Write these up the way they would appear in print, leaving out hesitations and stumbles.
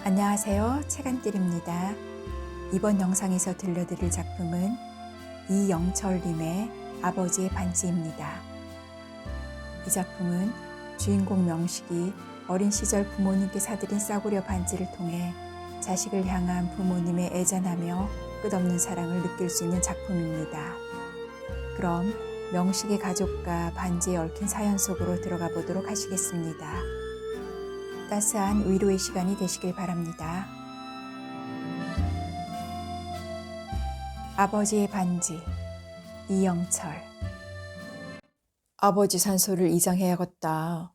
안녕하세요. 책안길입니다. 이번 영상에서 들려드릴 작품은 이영철님의 아버지의 반지입니다. 이 작품은 주인공 명식이 어린 시절 부모님께 사들인 싸구려 반지를 통해 자식을 향한 부모님의 애잔하며 끝없는 사랑을 느낄 수 있는 작품입니다. 그럼 명식의 가족과 반지에 얽힌 사연 속으로 들어가 보도록 하시겠습니다. 따스한 위로의 시간이 되시길 바랍니다. 아버지의 반지, 이영철. 아버지 산소를 이장해야겠다.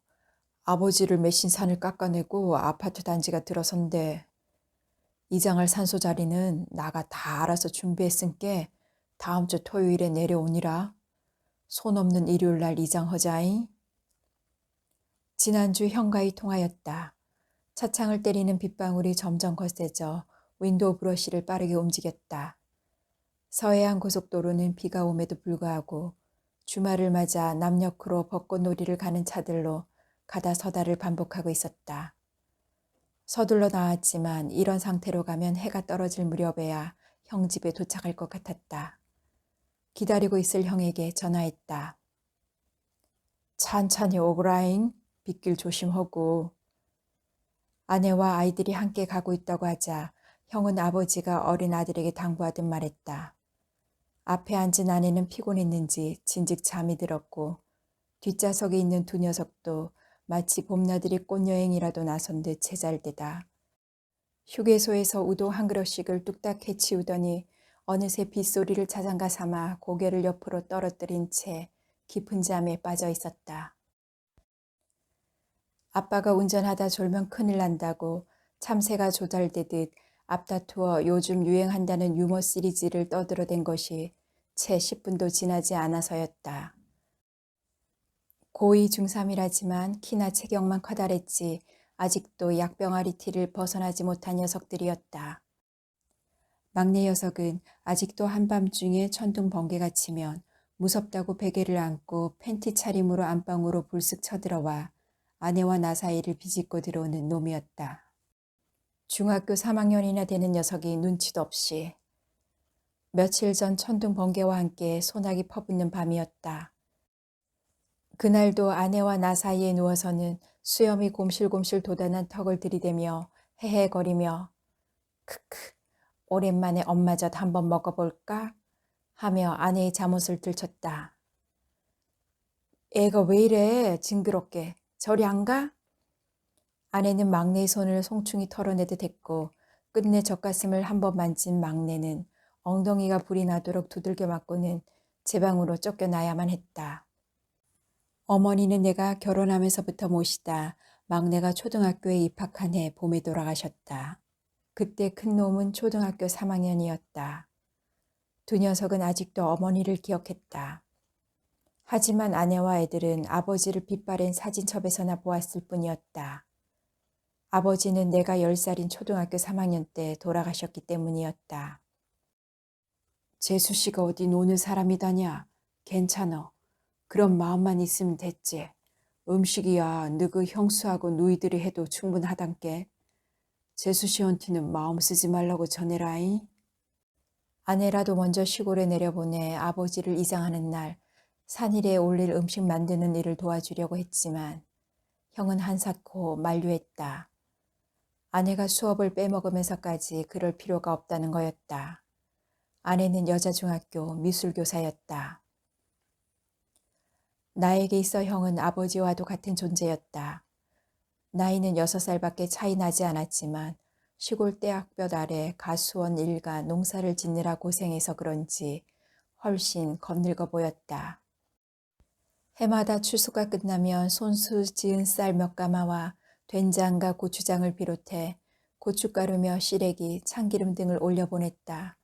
아버지를 메신 산을 깎아내고 아파트 단지가 들어선대. 이장할 산소 자리는 나가 다 알아서 준비했으니께 다음 주 토요일에 내려오니라. 손 없는 일요일 날 이장허자잉. 지난주 형과의 통화였다. 차창을 때리는 빗방울이 점점 거세져 윈도우 브러쉬를 빠르게 움직였다. 서해안 고속도로는 비가 오에도 불구하고 주말을 맞아 남녘으로 벚꽃놀이를 가는 차들로 가다 서다를 반복하고 있었다. 서둘러 나왔지만 이런 상태로 가면 해가 떨어질 무렵에야 형 집에 도착할 것 같았다. 기다리고 있을 형에게 전화했다. 찬찬히 오그라잉. 빗길 조심하고. 아내와 아이들이 함께 가고 있다고 하자 형은 아버지가 어린 아들에게 당부하듯 말했다. 앞에 앉은 아내는 피곤했는지 진즉 잠이 들었고 뒷좌석에 있는 두 녀석도 마치 봄나들이 꽃여행이라도 나선 듯 제잘되다. 휴게소에서 우도 한 그릇씩을 뚝딱 해치우더니 어느새 빗소리를 자장가 삼아 고개를 옆으로 떨어뜨린 채 깊은 잠에 빠져 있었다. 아빠가 운전하다 졸면 큰일 난다고 참새가 조달되듯 앞다투어 요즘 유행한다는 유머 시리즈를 떠들어댄 것이 채 10분도 지나지 않아서였다. 고2 중3이라지만 키나 체격만 커다랬지 아직도 약병아리 티를 벗어나지 못한 녀석들이었다. 막내 녀석은 아직도 한밤중에 천둥 번개가 치면 무섭다고 베개를 안고 팬티 차림으로 안방으로 불쑥 쳐들어와 아내와 나 사이를 비집고 들어오는 놈이었다. 중학교 3학년이나 되는 녀석이 눈치도 없이. 며칠 전 천둥 번개와 함께 소나기 퍼붓는 밤이었다. 그날도 아내와 나 사이에 누워서는 수염이 곰실곰실 돋아난 턱을 들이대며 헤헤거리며 크크 오랜만에 엄마젓 한번 먹어볼까? 하며 아내의 잠옷을 들쳤다. 애가 왜 이래 징그럽게. 저리 안 가? 아내는 막내의 손을 송충이 털어내듯 했고 끝내 젖가슴을 한번 만진 막내는 엉덩이가 불이 나도록 두들겨 맞고는 제 방으로 쫓겨나야만 했다. 어머니는 내가 결혼하면서부터 모시다 막내가 초등학교에 입학한 해 봄에 돌아가셨다. 그때 큰 놈은 초등학교 3학년이었다. 두 녀석은 아직도 어머니를 기억했다. 하지만 아내와 애들은 아버지를 빛바랜 사진첩에서나 보았을 뿐이었다. 아버지는 내가 10살인 초등학교 3학년 때 돌아가셨기 때문이었다. 재수 씨가 어디 노는 사람이다냐. 괜찮어. 그런 마음만 있으면 됐지. 음식이야 너그 형수하고 누이들이 해도 충분하단께. 재수 씨한테는 마음 쓰지 말라고 전해라잉. 아내라도 먼저 시골에 내려보내 아버지를 이장하는 날 산일에 올릴 음식 만드는 일을 도와주려고 했지만 형은 한사코 만류했다. 아내가 수업을 빼먹으면서까지 그럴 필요가 없다는 거였다. 아내는 여자중학교 미술교사였다. 나에게 있어 형은 아버지와도 같은 존재였다. 나이는 6살밖에 차이 나지 않았지만 시골 떼약볕 아래 가수원 일가 농사를 짓느라 고생해서 그런지 훨씬 겁늙어 보였다. 해마다 추수가 끝나면 손수 지은 쌀 몇 가마와 된장과 고추장을 비롯해 고춧가루며 시래기, 참기름 등을 올려보냈다.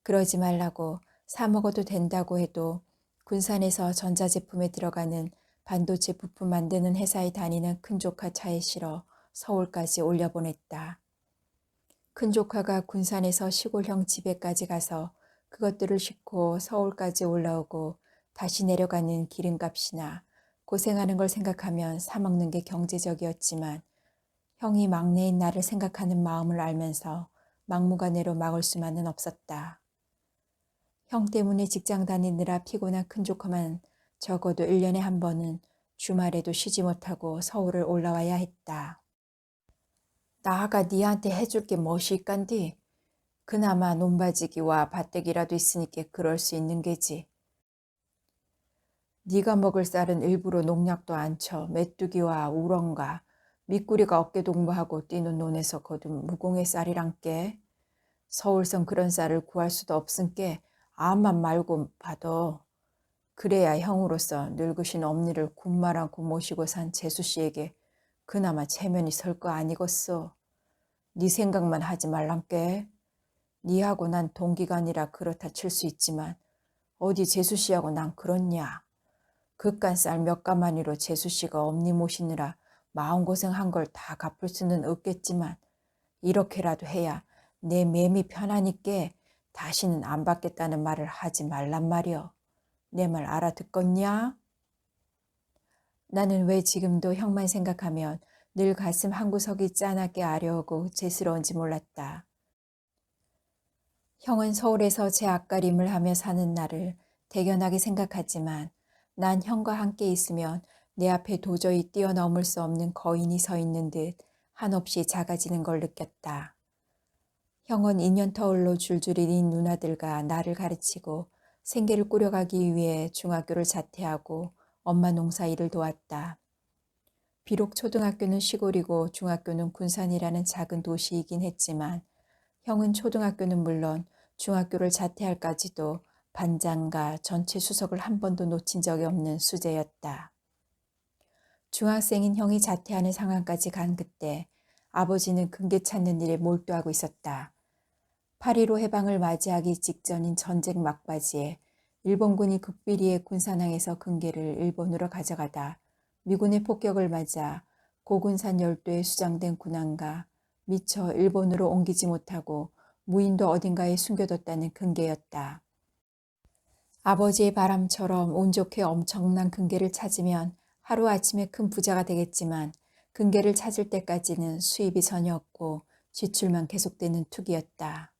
그러지 말라고 사 먹어도 된다고 해도 군산에서 전자제품에 들어가는 반도체 부품 만드는 회사에 다니는 큰조카 차에 실어 서울까지 올려보냈다. 큰조카가 군산에서 시골형 집에까지 가서 그것들을 싣고 서울까지 올라오고 다시 내려가는 기름값이나 고생하는 걸 생각하면 사 먹는 게 경제적이었지만 형이 막내인 나를 생각하는 마음을 알면서 막무가내로 막을 수만은 없었다. 형 때문에 직장 다니느라 피곤한 큰조카만 적어도 1년에 한 번은 주말에도 쉬지 못하고 서울을 올라와야 했다. 나아가 니한테 해줄 게 멋이 있간디? 그나마 논바지기와 밭대기라도 있으니까 그럴 수 있는 게지. 네가 먹을 쌀은 일부러 농약도 안 쳐 메뚜기와 우렁가 미꾸리가 어깨 동무하고 뛰는 논에서 거둔 무공의 쌀이란께. 서울선 그런 쌀을 구할 수도 없은께 암만 말고 받아. 그래야 형으로서 늙으신 엄니를 군말 않고 모시고 산 재수 씨에게 그나마 체면이 설 거 아니겠어. 네 생각만 하지 말란께. 니하고 난 동기간이라 그렇다 칠 수 있지만 어디 재수 씨하고 난 그렇냐. 그깟 쌀 몇 가마니로 재수 씨가 엄니 모시느라 마음고생한 걸 다 갚을 수는 없겠지만 이렇게라도 해야 내 맴이 편하니께 다시는 안 받겠다는 말을 하지 말란 말이여. 내 말 알아듣겄냐? 나는 왜 지금도 형만 생각하면 늘 가슴 한구석이 짠하게 아려오고 죄스러운지 몰랐다. 형은 서울에서 제 앞가림을 하며 사는 나를 대견하게 생각하지만 난 형과 함께 있으면 내 앞에 도저히 뛰어넘을 수 없는 거인이 서 있는 듯 한없이 작아지는 걸 느꼈다. 형은 인연터울로 줄줄이 린 누나들과 나를 가르치고 생계를 꾸려가기 위해 중학교를 자퇴하고 엄마 농사 일을 도왔다. 비록 초등학교는 시골이고 중학교는 군산이라는 작은 도시이긴 했지만 형은 초등학교는 물론 중학교를 자퇴할까지도 반장과 전체 수석을 한 번도 놓친 적이 없는 수재였다. 중학생인 형이 자퇴하는 상황까지 간 그때 아버지는 근계 찾는 일에 몰두하고 있었다. 8.15 해방을 맞이하기 직전인 전쟁 막바지에 일본군이 극비리의 군산항에서 근계를 일본으로 가져가다 미군의 폭격을 맞아 고군산 열도에 수장된 군함과 미처 일본으로 옮기지 못하고 무인도 어딘가에 숨겨뒀다는 근계였다. 아버지의 바람처럼 운 좋게 엄청난 근계를 찾으면 하루아침에 큰 부자가 되겠지만 근계를 찾을 때까지는 수입이 전혀 없고 지출만 계속되는 투기였다.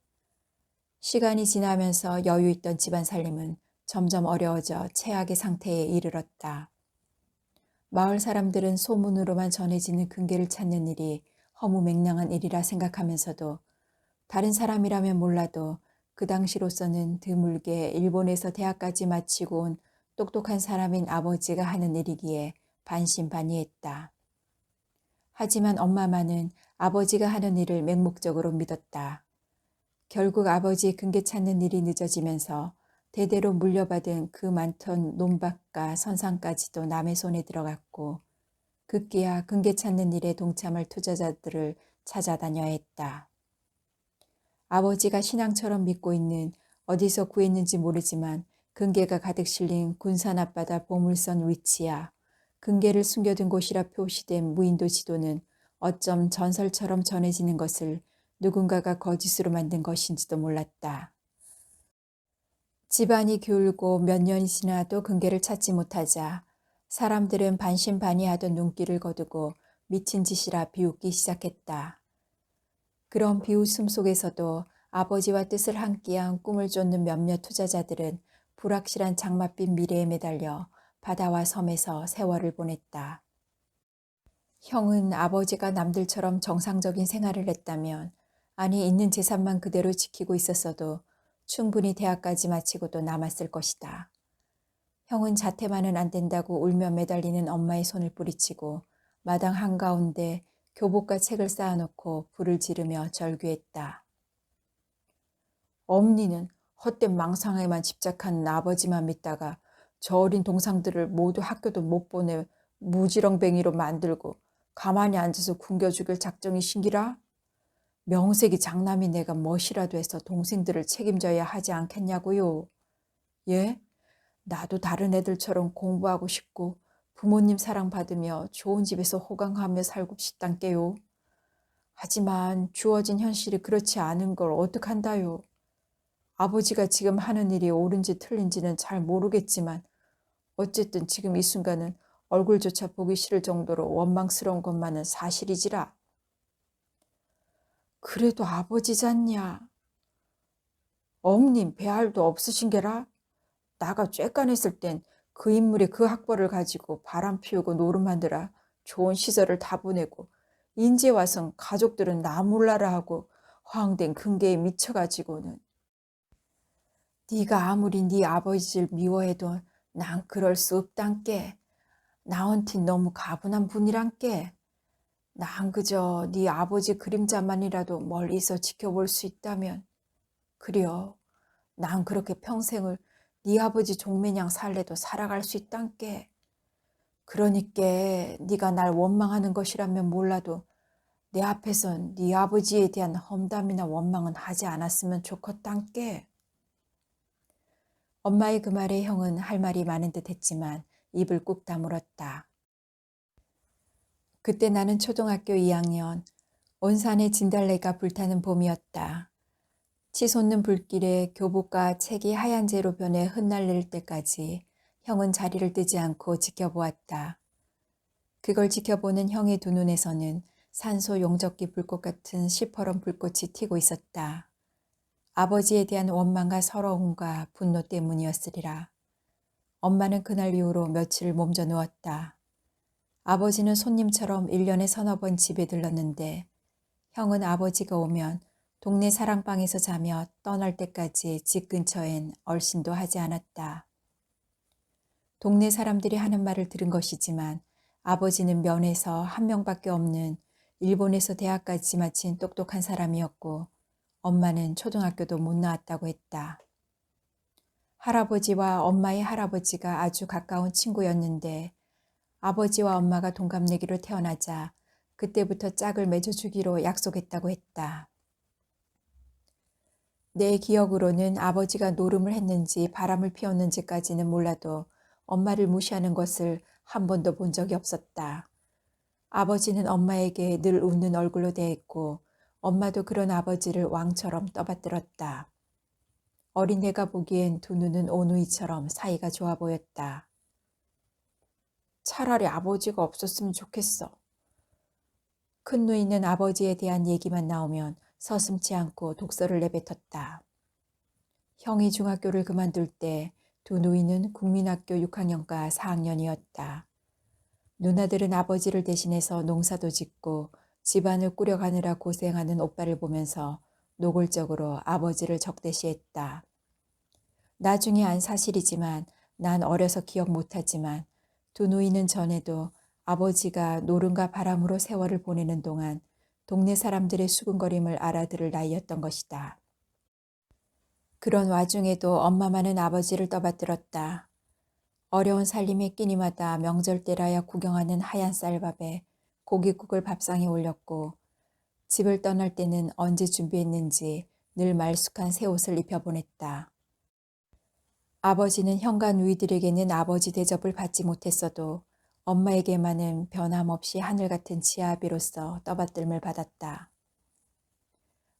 시간이 지나면서 여유 있던 집안 살림은 점점 어려워져 최악의 상태에 이르렀다. 마을 사람들은 소문으로만 전해지는 근계를 찾는 일이 허무맹랑한 일이라 생각하면서도 다른 사람이라면 몰라도 그 당시로서는 드물게 일본에서 대학까지 마치고 온 똑똑한 사람인 아버지가 하는 일이기에 반신반의했다. 하지만 엄마만은 아버지가 하는 일을 맹목적으로 믿었다. 결국 아버지의 근계 찾는 일이 늦어지면서 대대로 물려받은 그 많던 논밭과 선상까지도 남의 손에 들어갔고 급기야 근계 찾는 일에 동참할 투자자들을 찾아다녀야 했다. 아버지가 신앙처럼 믿고 있는 어디서 구했는지 모르지만 근계가 가득 실린 군산 앞바다 보물선 위치야 근계를 숨겨둔 곳이라 표시된 무인도 지도는 어쩜 전설처럼 전해지는 것을 누군가가 거짓으로 만든 것인지도 몰랐다. 집안이 기울고 몇 년이 지나도 근계를 찾지 못하자 사람들은 반신반의하던 눈길을 거두고 미친 짓이라 비웃기 시작했다. 그런 비웃음 속에서도 아버지와 뜻을 함께한 꿈을 쫓는 몇몇 투자자들은 불확실한 장맛빛 미래에 매달려 바다와 섬에서 세월을 보냈다. 형은 아버지가 남들처럼 정상적인 생활을 했다면, 아니 있는 재산만 그대로 지키고 있었어도 충분히 대학까지 마치고도 남았을 것이다. 형은 자퇴만은 안 된다고 울며 매달리는 엄마의 손을 뿌리치고 마당 한가운데 교복과 책을 쌓아놓고 불을 지르며 절규했다. 엄니는 헛된 망상에만 집착하는 아버지만 믿다가 저 어린 동상들을 모두 학교도 못 보내 무지렁뱅이로 만들고 가만히 앉아서 굶겨 죽일 작정이신기라? 명색이 장남이 내가 멋이라도 해서 동생들을 책임져야 하지 않겠냐고요. 예? 나도 다른 애들처럼 공부하고 싶고 부모님 사랑받으며 좋은 집에서 호강하며 살고 싶단께요. 하지만 주어진 현실이 그렇지 않은 걸 어떡한다요. 아버지가 지금 하는 일이 옳은지 틀린지는 잘 모르겠지만 어쨌든 지금 이 순간은 얼굴조차 보기 싫을 정도로 원망스러운 것만은 사실이지라. 그래도 아버지잖냐. 엄님 배알도 없으신 게라? 나가 쬐깐했을 땐 그 인물이 그 학벌을 가지고 바람 피우고 노름하느라 좋은 시절을 다 보내고 인제 와선 가족들은 나 몰라라 하고 허황된 근계에 미쳐가지고는 네가 아무리 네 아버지를 미워해도 난 그럴 수 없단께. 나한텐 너무 가분한 분이란께. 난 그저 네 아버지 그림자만이라도 멀리서 지켜볼 수 있다면 그려. 난 그렇게 평생을 네 아버지 종매냥 살래도 살아갈 수 있단께. 그러니께 네가 날 원망하는 것이라면 몰라도 내 앞에선 네 아버지에 대한 험담이나 원망은 하지 않았으면 좋겠단께. 엄마의 그 말에 형은 할 말이 많은 듯 했지만 입을 꾹 다물었다. 그때 나는 초등학교 2학년, 온 산에 진달래가 불타는 봄이었다. 치솟는 불길에 교복과 책이 하얀재로 변해 흩날릴 때까지 형은 자리를 뜨지 않고 지켜보았다. 그걸 지켜보는 형의 두 눈에서는 산소 용접기 불꽃 같은 시퍼런 불꽃이 튀고 있었다. 아버지에 대한 원망과 서러움과 분노 때문이었으리라. 엄마는 그날 이후로 며칠 몸져 누웠다. 아버지는 손님처럼 1년에 서너 번 집에 들렀는데 형은 아버지가 오면 동네 사랑방에서 자며 떠날 때까지 집 근처엔 얼씬도 하지 않았다. 동네 사람들이 하는 말을 들은 것이지만 아버지는 면에서 한 명밖에 없는 일본에서 대학까지 마친 똑똑한 사람이었고 엄마는 초등학교도 못 나왔다고 했다. 할아버지와 엄마의 할아버지가 아주 가까운 친구였는데 아버지와 엄마가 동갑내기로 태어나자 그때부터 짝을 맺어주기로 약속했다고 했다. 내 기억으로는 아버지가 노름을 했는지 바람을 피웠는지까지는 몰라도 엄마를 무시하는 것을 한 번도 본 적이 없었다. 아버지는 엄마에게 늘 웃는 얼굴로 대했고 엄마도 그런 아버지를 왕처럼 떠받들었다. 어린애가 보기엔 두 눈은 오누이처럼 사이가 좋아 보였다. 차라리 아버지가 없었으면 좋겠어. 큰 누이는 아버지에 대한 얘기만 나오면 서슴지 않고 독서를 내뱉었다. 형이 중학교를 그만둘 때 두 누이는 국민학교 6학년과 4학년이었다. 누나들은 아버지를 대신해서 농사도 짓고 집안을 꾸려가느라 고생하는 오빠를 보면서 노골적으로 아버지를 적대시했다. 나중에 안 사실이지만 난 어려서 기억 못하지만 두 누이는 전에도 아버지가 노름과 바람으로 세월을 보내는 동안 동네 사람들의 수군거림을 알아들을 나이였던 것이다. 그런 와중에도 엄마만은 아버지를 떠받들었다. 어려운 살림에 끼니마다 명절 때라야 구경하는 하얀 쌀밥에 고깃국을 밥상에 올렸고 집을 떠날 때는 언제 준비했는지 늘 말쑥한 새 옷을 입혀보냈다. 아버지는 현관 누이들에게는 아버지 대접을 받지 못했어도 엄마에게만은 변함없이 하늘 같은 지아비로서 떠받들음을 받았다.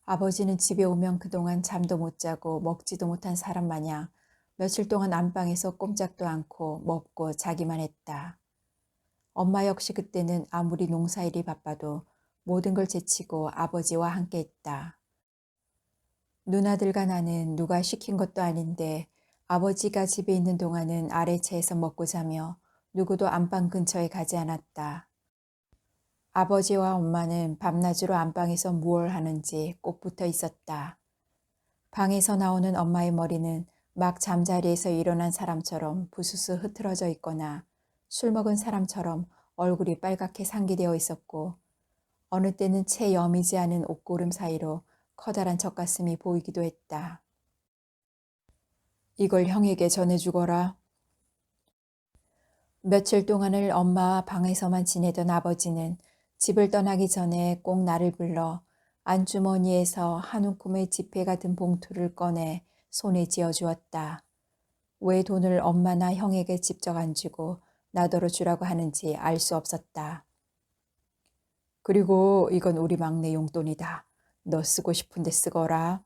아버지는 집에 오면 그동안 잠도 못 자고 먹지도 못한 사람 마냥 며칠 동안 안방에서 꼼짝도 않고 먹고 자기만 했다. 엄마 역시 그때는 아무리 농사일이 바빠도 모든 걸 제치고 아버지와 함께 했다. 누나들과 나는 누가 시킨 것도 아닌데 아버지가 집에 있는 동안은 아래채에서 먹고 자며 누구도 안방 근처에 가지 않았다. 아버지와 엄마는 밤낮으로 안방에서 무얼 하는지 꼭 붙어 있었다. 방에서 나오는 엄마의 머리는 막 잠자리에서 일어난 사람처럼 부스스 흐트러져 있거나 술 먹은 사람처럼 얼굴이 빨갛게 상기되어 있었고 어느 때는 채 여미지 않은 옷고름 사이로 커다란 젖가슴이 보이기도 했다. 이걸 형에게 전해주거라. 며칠 동안을 엄마와 방에서만 지내던 아버지는 집을 떠나기 전에 꼭 나를 불러 안주머니에서 한 움큼의 지폐 같은 봉투를 꺼내 손에 쥐어주었다. 왜 돈을 엄마나 형에게 직접 안 주고 나더러 주라고 하는지 알 수 없었다. 그리고 이건 우리 막내 용돈이다. 너 쓰고 싶은데 쓰거라.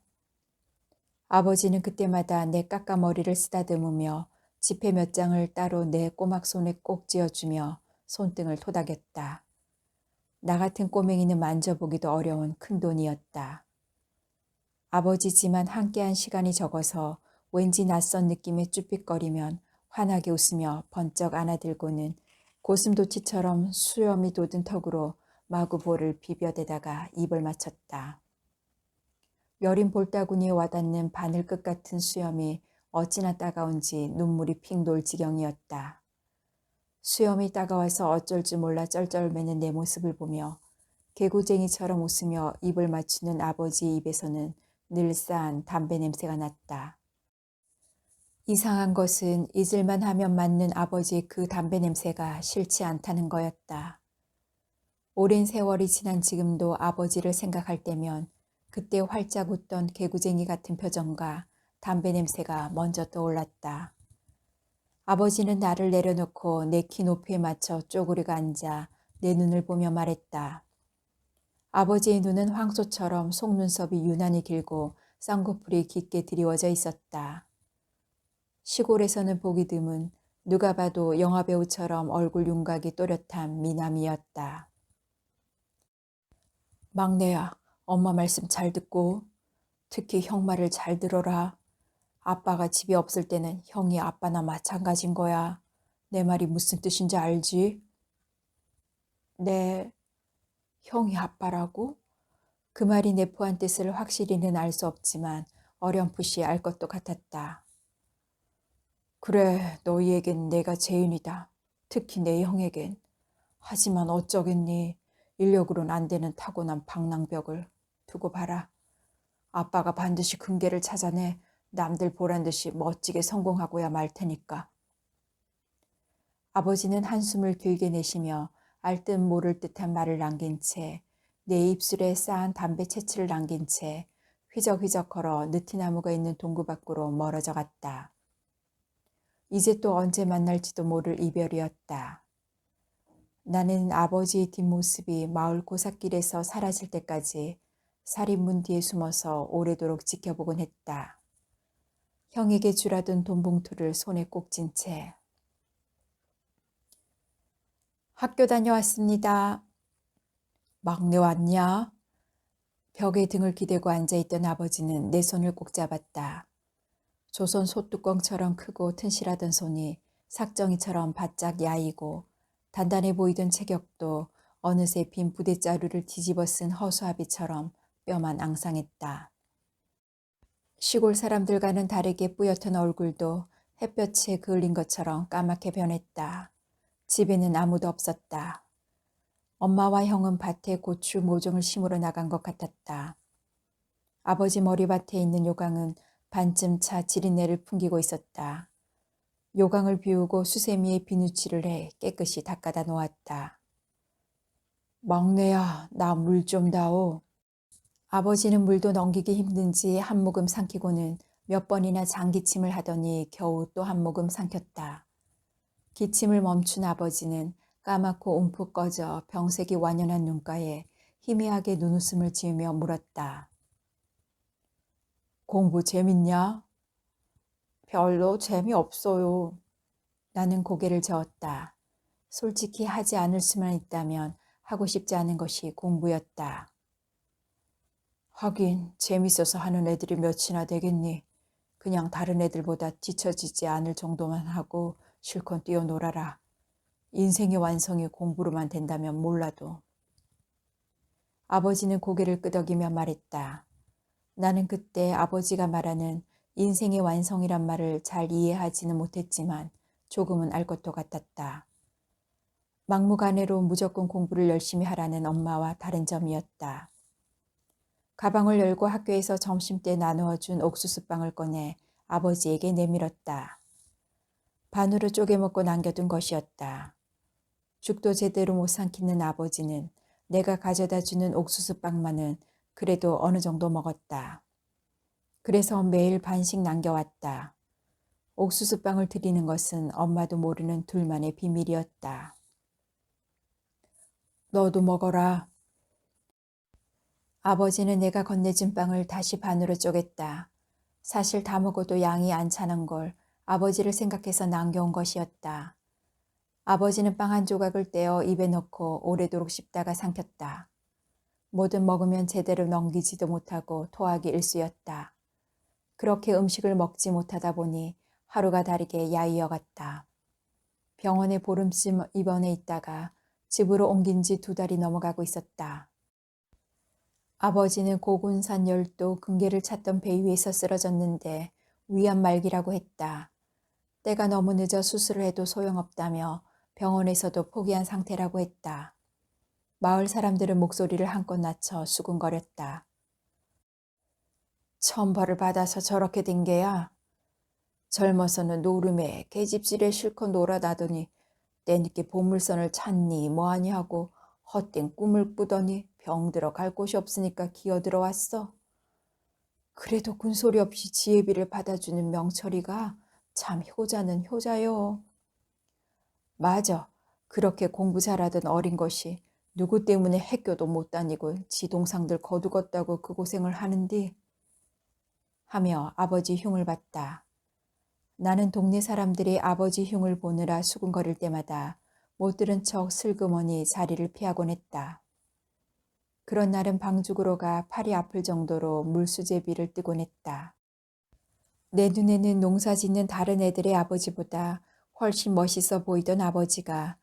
아버지는 그때마다 내 까까머리를 쓰다듬으며 지폐 몇 장을 따로 내 꼬막 손에 꼭 쥐어주며 손등을 토닥였다. 나 같은 꼬맹이는 만져보기도 어려운 큰 돈이었다. 아버지지만 함께한 시간이 적어서 왠지 낯선 느낌에 쭈삣거리면 환하게 웃으며 번쩍 안아들고는 고슴도치처럼 수염이 돋은 턱으로 마구 볼을 비벼대다가 입을 맞췄다. 여린 볼따구니에 와닿는 바늘끝 같은 수염이 어찌나 따가운지 눈물이 핑 돌 지경이었다. 수염이 따가워서 어쩔 줄 몰라 쩔쩔매는 내 모습을 보며 개구쟁이처럼 웃으며 입을 맞추는 아버지의 입에서는 늘싸한 담배 냄새가 났다. 이상한 것은 잊을만 하면 맞는 아버지의 그 담배 냄새가 싫지 않다는 거였다. 오랜 세월이 지난 지금도 아버지를 생각할 때면 그때 활짝 웃던 개구쟁이 같은 표정과 담배 냄새가 먼저 떠올랐다. 아버지는 나를 내려놓고 내 키 높이에 맞춰 쪼그리고 앉아 내 눈을 보며 말했다. 아버지의 눈은 황소처럼 속눈썹이 유난히 길고 쌍꺼풀이 깊게 드리워져 있었다. 시골에서는 보기 드문 누가 봐도 영화배우처럼 얼굴 윤곽이 또렷한 미남이었다. 막내야, 엄마 말씀 잘 듣고 특히 형 말을 잘 들어라. 아빠가 집에 없을 때는 형이 아빠나 마찬가지인 거야. 내 말이 무슨 뜻인지 알지? 네, 형이 아빠라고? 그 말이 내포한 뜻을 확실히는 알 수 없지만 어렴풋이 알 것도 같았다. 그래, 너희에겐 내가 제인이다. 특히 내 형에겐. 하지만 어쩌겠니. 인력으론 안 되는 타고난 방랑벽을 두고 봐라. 아빠가 반드시 금괴를 찾아내 남들 보란 듯이 멋지게 성공하고야 말 테니까. 아버지는 한숨을 길게 내쉬며 알듯 모를 듯한 말을 남긴 채 내 입술에 쌓은 담배 채취를 남긴 채 휘적휘적 걸어 느티나무가 있는 동구 밖으로 멀어져 갔다. 이제 또 언제 만날지도 모를 이별이었다. 나는 아버지의 뒷모습이 마을 고삿길에서 사라질 때까지 살인문 뒤에 숨어서 오래도록 지켜보곤 했다. 형에게 주라던 돈 봉투를 손에 꼭 쥔 채. 학교 다녀왔습니다. 막내 왔냐? 벽에 등을 기대고 앉아있던 아버지는 내 손을 꼭 잡았다. 조선 소뚜껑처럼 크고 튼실하던 손이 삭정이처럼 바짝 야이고 단단해 보이던 체격도 어느새 빈 부대자루를 뒤집어 쓴 허수아비처럼 뼈만 앙상했다. 시골 사람들과는 다르게 뿌옇던 얼굴도 햇볕에 그을린 것처럼 까맣게 변했다. 집에는 아무도 없었다. 엄마와 형은 밭에 고추 모종을 심으러 나간 것 같았다. 아버지 머리밭에 있는 요강은 반쯤 차 지린내를 풍기고 있었다. 요강을 비우고 수세미에 비누칠을 해 깨끗이 닦아다 놓았다. 막내야, 나 물 좀 다오. 아버지는 물도 넘기기 힘든지 한 모금 삼키고는 몇 번이나 장기침을 하더니 겨우 또 한 모금 삼켰다. 기침을 멈춘 아버지는 까맣고 움푹 꺼져 병색이 완연한 눈가에 희미하게 눈웃음을 지으며 물었다. 공부 재밌냐? 별로 재미없어요. 나는 고개를 저었다. 솔직히 하지 않을 수만 있다면 하고 싶지 않은 것이 공부였다. 하긴 재밌어서 하는 애들이 몇이나 되겠니? 그냥 다른 애들보다 뒤처지지 않을 정도만 하고 실컷 뛰어놀아라. 인생의 완성이 공부로만 된다면 몰라도. 아버지는 고개를 끄덕이며 말했다. 나는 그때 아버지가 말하는 인생의 완성이란 말을 잘 이해하지는 못했지만 조금은 알 것도 같았다. 막무가내로 무조건 공부를 열심히 하라는 엄마와 다른 점이었다. 가방을 열고 학교에서 점심때 나누어준 옥수수빵을 꺼내 아버지에게 내밀었다. 반으로 쪼개 먹고 남겨둔 것이었다. 죽도 제대로 못 삼키는 아버지는 내가 가져다 주는 옥수수빵만은 그래도 어느 정도 먹었다. 그래서 매일 반씩 남겨왔다. 옥수수빵을 드리는 것은 엄마도 모르는 둘만의 비밀이었다. 너도 먹어라. 아버지는 내가 건네준 빵을 다시 반으로 쪼갰다. 사실 다 먹어도 양이 안 차는 걸 아버지를 생각해서 남겨온 것이었다. 아버지는 빵 한 조각을 떼어 입에 넣고 오래도록 씹다가 삼켰다. 뭐든 먹으면 제대로 넘기지도 못하고 토하기 일쑤였다. 그렇게 음식을 먹지 못하다 보니 하루가 다르게 야이어갔다. 병원에 보름쯤 입원해 있다가 집으로 옮긴 지 2달이 넘어가고 있었다. 아버지는 고군산 열도 근개를 찾던 배 위에서 쓰러졌는데 위암 말기라고 했다. 때가 너무 늦어 수술을 해도 소용없다며 병원에서도 포기한 상태라고 했다. 마을 사람들은 목소리를 한껏 낮춰 수군거렸다. 천벌을 받아서 저렇게 된 게야. 젊어서는 노름에 계집질에 실컷 놀아나더니 때늦게 보물선을 찾니 뭐하니 하고 헛된 꿈을 꾸더니 병들어 갈 곳이 없으니까 기어들어 왔어. 그래도 군소리 없이 지혜비를 받아주는 명철이가 참 효자는 효자요. 맞아. 그렇게 공부 잘하던 어린 것이 누구 때문에 학교도 못 다니고 지 동상들 거두었다고 그 고생을 하는디 하며 아버지 흉을 봤다. 나는 동네 사람들이 아버지 흉을 보느라 수군거릴 때마다 못 들은 척 슬그머니 자리를 피하곤 했다. 그런 날은 방죽으로 가 팔이 아플 정도로 물수제비를 뜨곤 했다. 내 눈에는 농사 짓는 다른 애들의 아버지보다 훨씬 멋있어 보이던 아버지가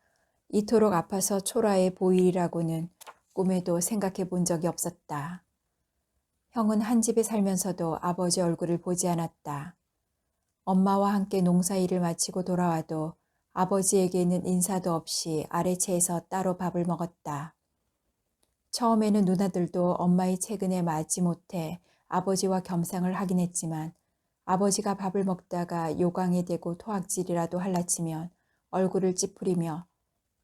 이토록 아파서 초라해 보이리라고는 꿈에도 생각해 본 적이 없었다. 형은 한 집에 살면서도 아버지 얼굴을 보지 않았다. 엄마와 함께 농사일을 마치고 돌아와도 아버지에게는 인사도 없이 아래채에서 따로 밥을 먹었다. 처음에는 누나들도 엄마의 최근에 맞지 못해 아버지와 겸상을 하긴 했지만 아버지가 밥을 먹다가 요강에 대고 토악질이라도 할라치면 얼굴을 찌푸리며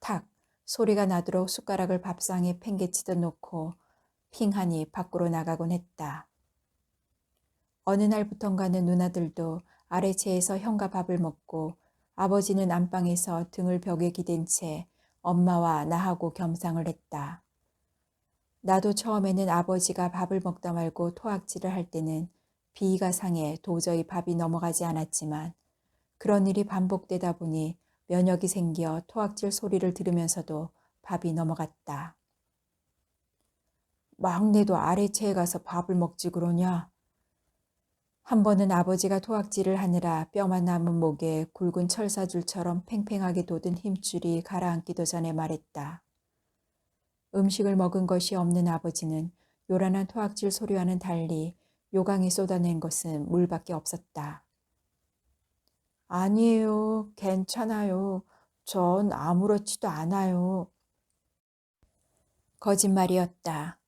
탁 소리가 나도록 숟가락을 밥상에 팽개치듯 놓고 핑하니 밖으로 나가곤 했다. 어느 날부턴가는 누나들도 아래채에서 형과 밥을 먹고 아버지는 안방에서 등을 벽에 기댄 채 엄마와 나하고 겸상을 했다. 나도 처음에는 아버지가 밥을 먹다 말고 토악질을 할 때는 비위가 상해 도저히 밥이 넘어가지 않았지만 그런 일이 반복되다 보니 면역이 생겨 토악질 소리를 들으면서도 밥이 넘어갔다. 막내도 아래채에 가서 밥을 먹지 그러냐? 한 번은 아버지가 토악질을 하느라 뼈만 남은 목에 굵은 철사줄처럼 팽팽하게 돋은 힘줄이 가라앉기도 전에 말했다. 음식을 먹은 것이 없는 아버지는 요란한 토악질 소리와는 달리 요강에 쏟아낸 것은 물밖에 없었다. 아니에요. 괜찮아요. 전 아무렇지도 않아요. 거짓말이었다.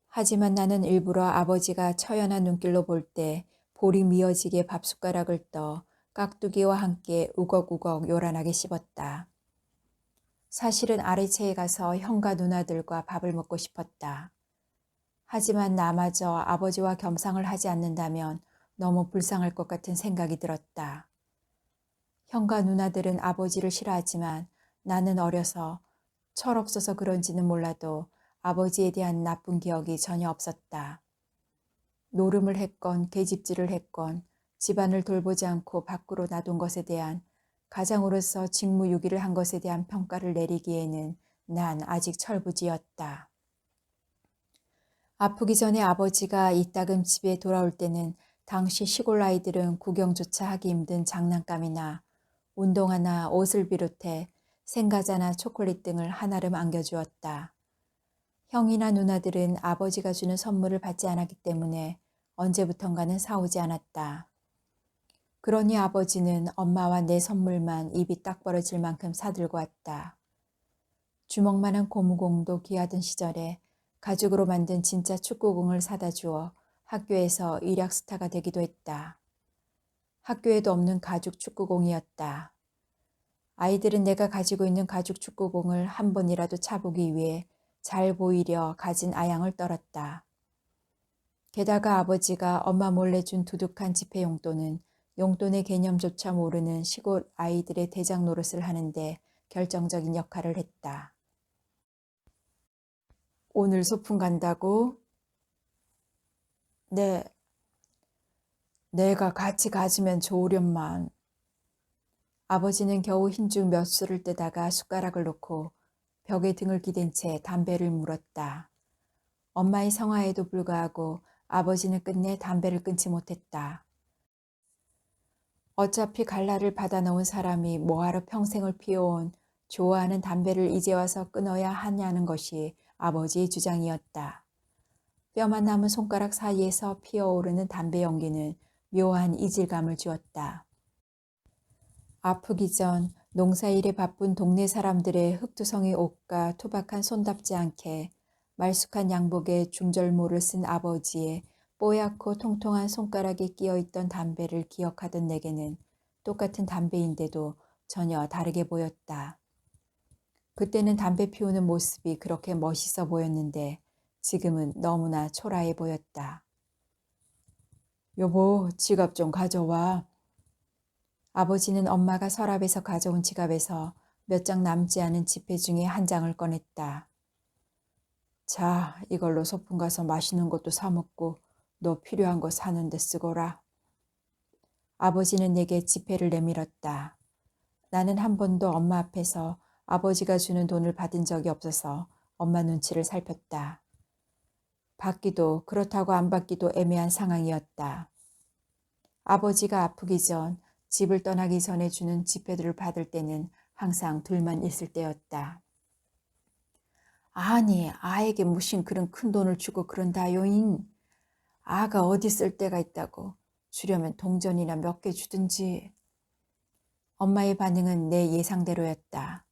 하지만 나는 일부러 아버지가 처연한 눈길로 볼 때 볼이 미어지게 밥숟가락을 떠 깍두기와 함께 우걱우걱 요란하게 씹었다. 사실은 아래채에 가서 형과 누나들과 밥을 먹고 싶었다. 하지만 나마저 아버지와 겸상을 하지 않는다면 너무 불쌍할 것 같은 생각이 들었다. 형과 누나들은 아버지를 싫어하지만 나는 어려서 철없어서 그런지는 몰라도 아버지에 대한 나쁜 기억이 전혀 없었다. 노름을 했건 계집질을 했건 집안을 돌보지 않고 밖으로 놔둔 것에 대한 가장으로서 직무유기를 한 것에 대한 평가를 내리기에는 난 아직 철부지였다. 아프기 전에 아버지가 이따금 집에 돌아올 때는 당시 시골 아이들은 구경조차 하기 힘든 장난감이나 운동화나 옷을 비롯해 생과자나 초콜릿 등을 한아름 안겨주었다. 형이나 누나들은 아버지가 주는 선물을 받지 않았기 때문에 언제부턴가는 사오지 않았다. 그러니 아버지는 엄마와 내 선물만 입이 딱 벌어질 만큼 사들고 왔다. 주먹만한 고무공도 귀하던 시절에 가죽으로 만든 진짜 축구공을 사다 주어 학교에서 일약 스타가 되기도 했다. 학교에도 없는 가죽 축구공이었다. 아이들은 내가 가지고 있는 가죽 축구공을 한 번이라도 차보기 위해 잘 보이려 가진 아양을 떨었다. 게다가 아버지가 엄마 몰래 준 두둑한 지폐 용돈은 용돈의 개념조차 모르는 시골 아이들의 대장 노릇을 하는데 결정적인 역할을 했다. 오늘 소풍 간다고? 네. 내가 같이 가지면 좋으련만. 아버지는 겨우 흰죽 몇 술을 뜨다가 숟가락을 놓고 벽에 등을 기댄 채 담배를 물었다. 엄마의 성화에도 불구하고 아버지는 끝내 담배를 끊지 못했다. 어차피 갈라를 받아놓은 사람이 뭐하러 평생을 피워온 좋아하는 담배를 이제 와서 끊어야 하냐는 것이 아버지의 주장이었다. 뼈만 남은 손가락 사이에서 피어오르는 담배 연기는 묘한 이질감을 주었다. 아프기 전 농사일에 바쁜 동네 사람들의 흙투성이 옷과 투박한 손답지 않게 말쑥한 양복에 중절모를 쓴 아버지의 뽀얗고 통통한 손가락에 끼어있던 담배를 기억하던 내게는 똑같은 담배인데도 전혀 다르게 보였다. 그때는 담배 피우는 모습이 그렇게 멋있어 보였는데 지금은 너무나 초라해 보였다. 여보, 지갑 좀 가져와. 아버지는 엄마가 서랍에서 가져온 지갑에서 몇 장 남지 않은 지폐 중에 한 장을 꺼냈다. 자, 이걸로 소풍 가서 맛있는 것도 사 먹고 너 필요한 거 사는데 쓰거라. 아버지는 내게 지폐를 내밀었다. 나는 한 번도 엄마 앞에서 아버지가 주는 돈을 받은 적이 없어서 엄마 눈치를 살폈다. 받기도 그렇다고 안 받기도 애매한 상황이었다. 아버지가 아프기 전 집을 떠나기 전에 주는 지폐들을 받을 때는 항상 둘만 있을 때였다. 아니, 아에게 무슨 그런 큰 돈을 주고 그런다요잉. 아가 어디 쓸 데가 있다고. 주려면 동전이나 몇 개 주든지. 엄마의 반응은 내 예상대로였다.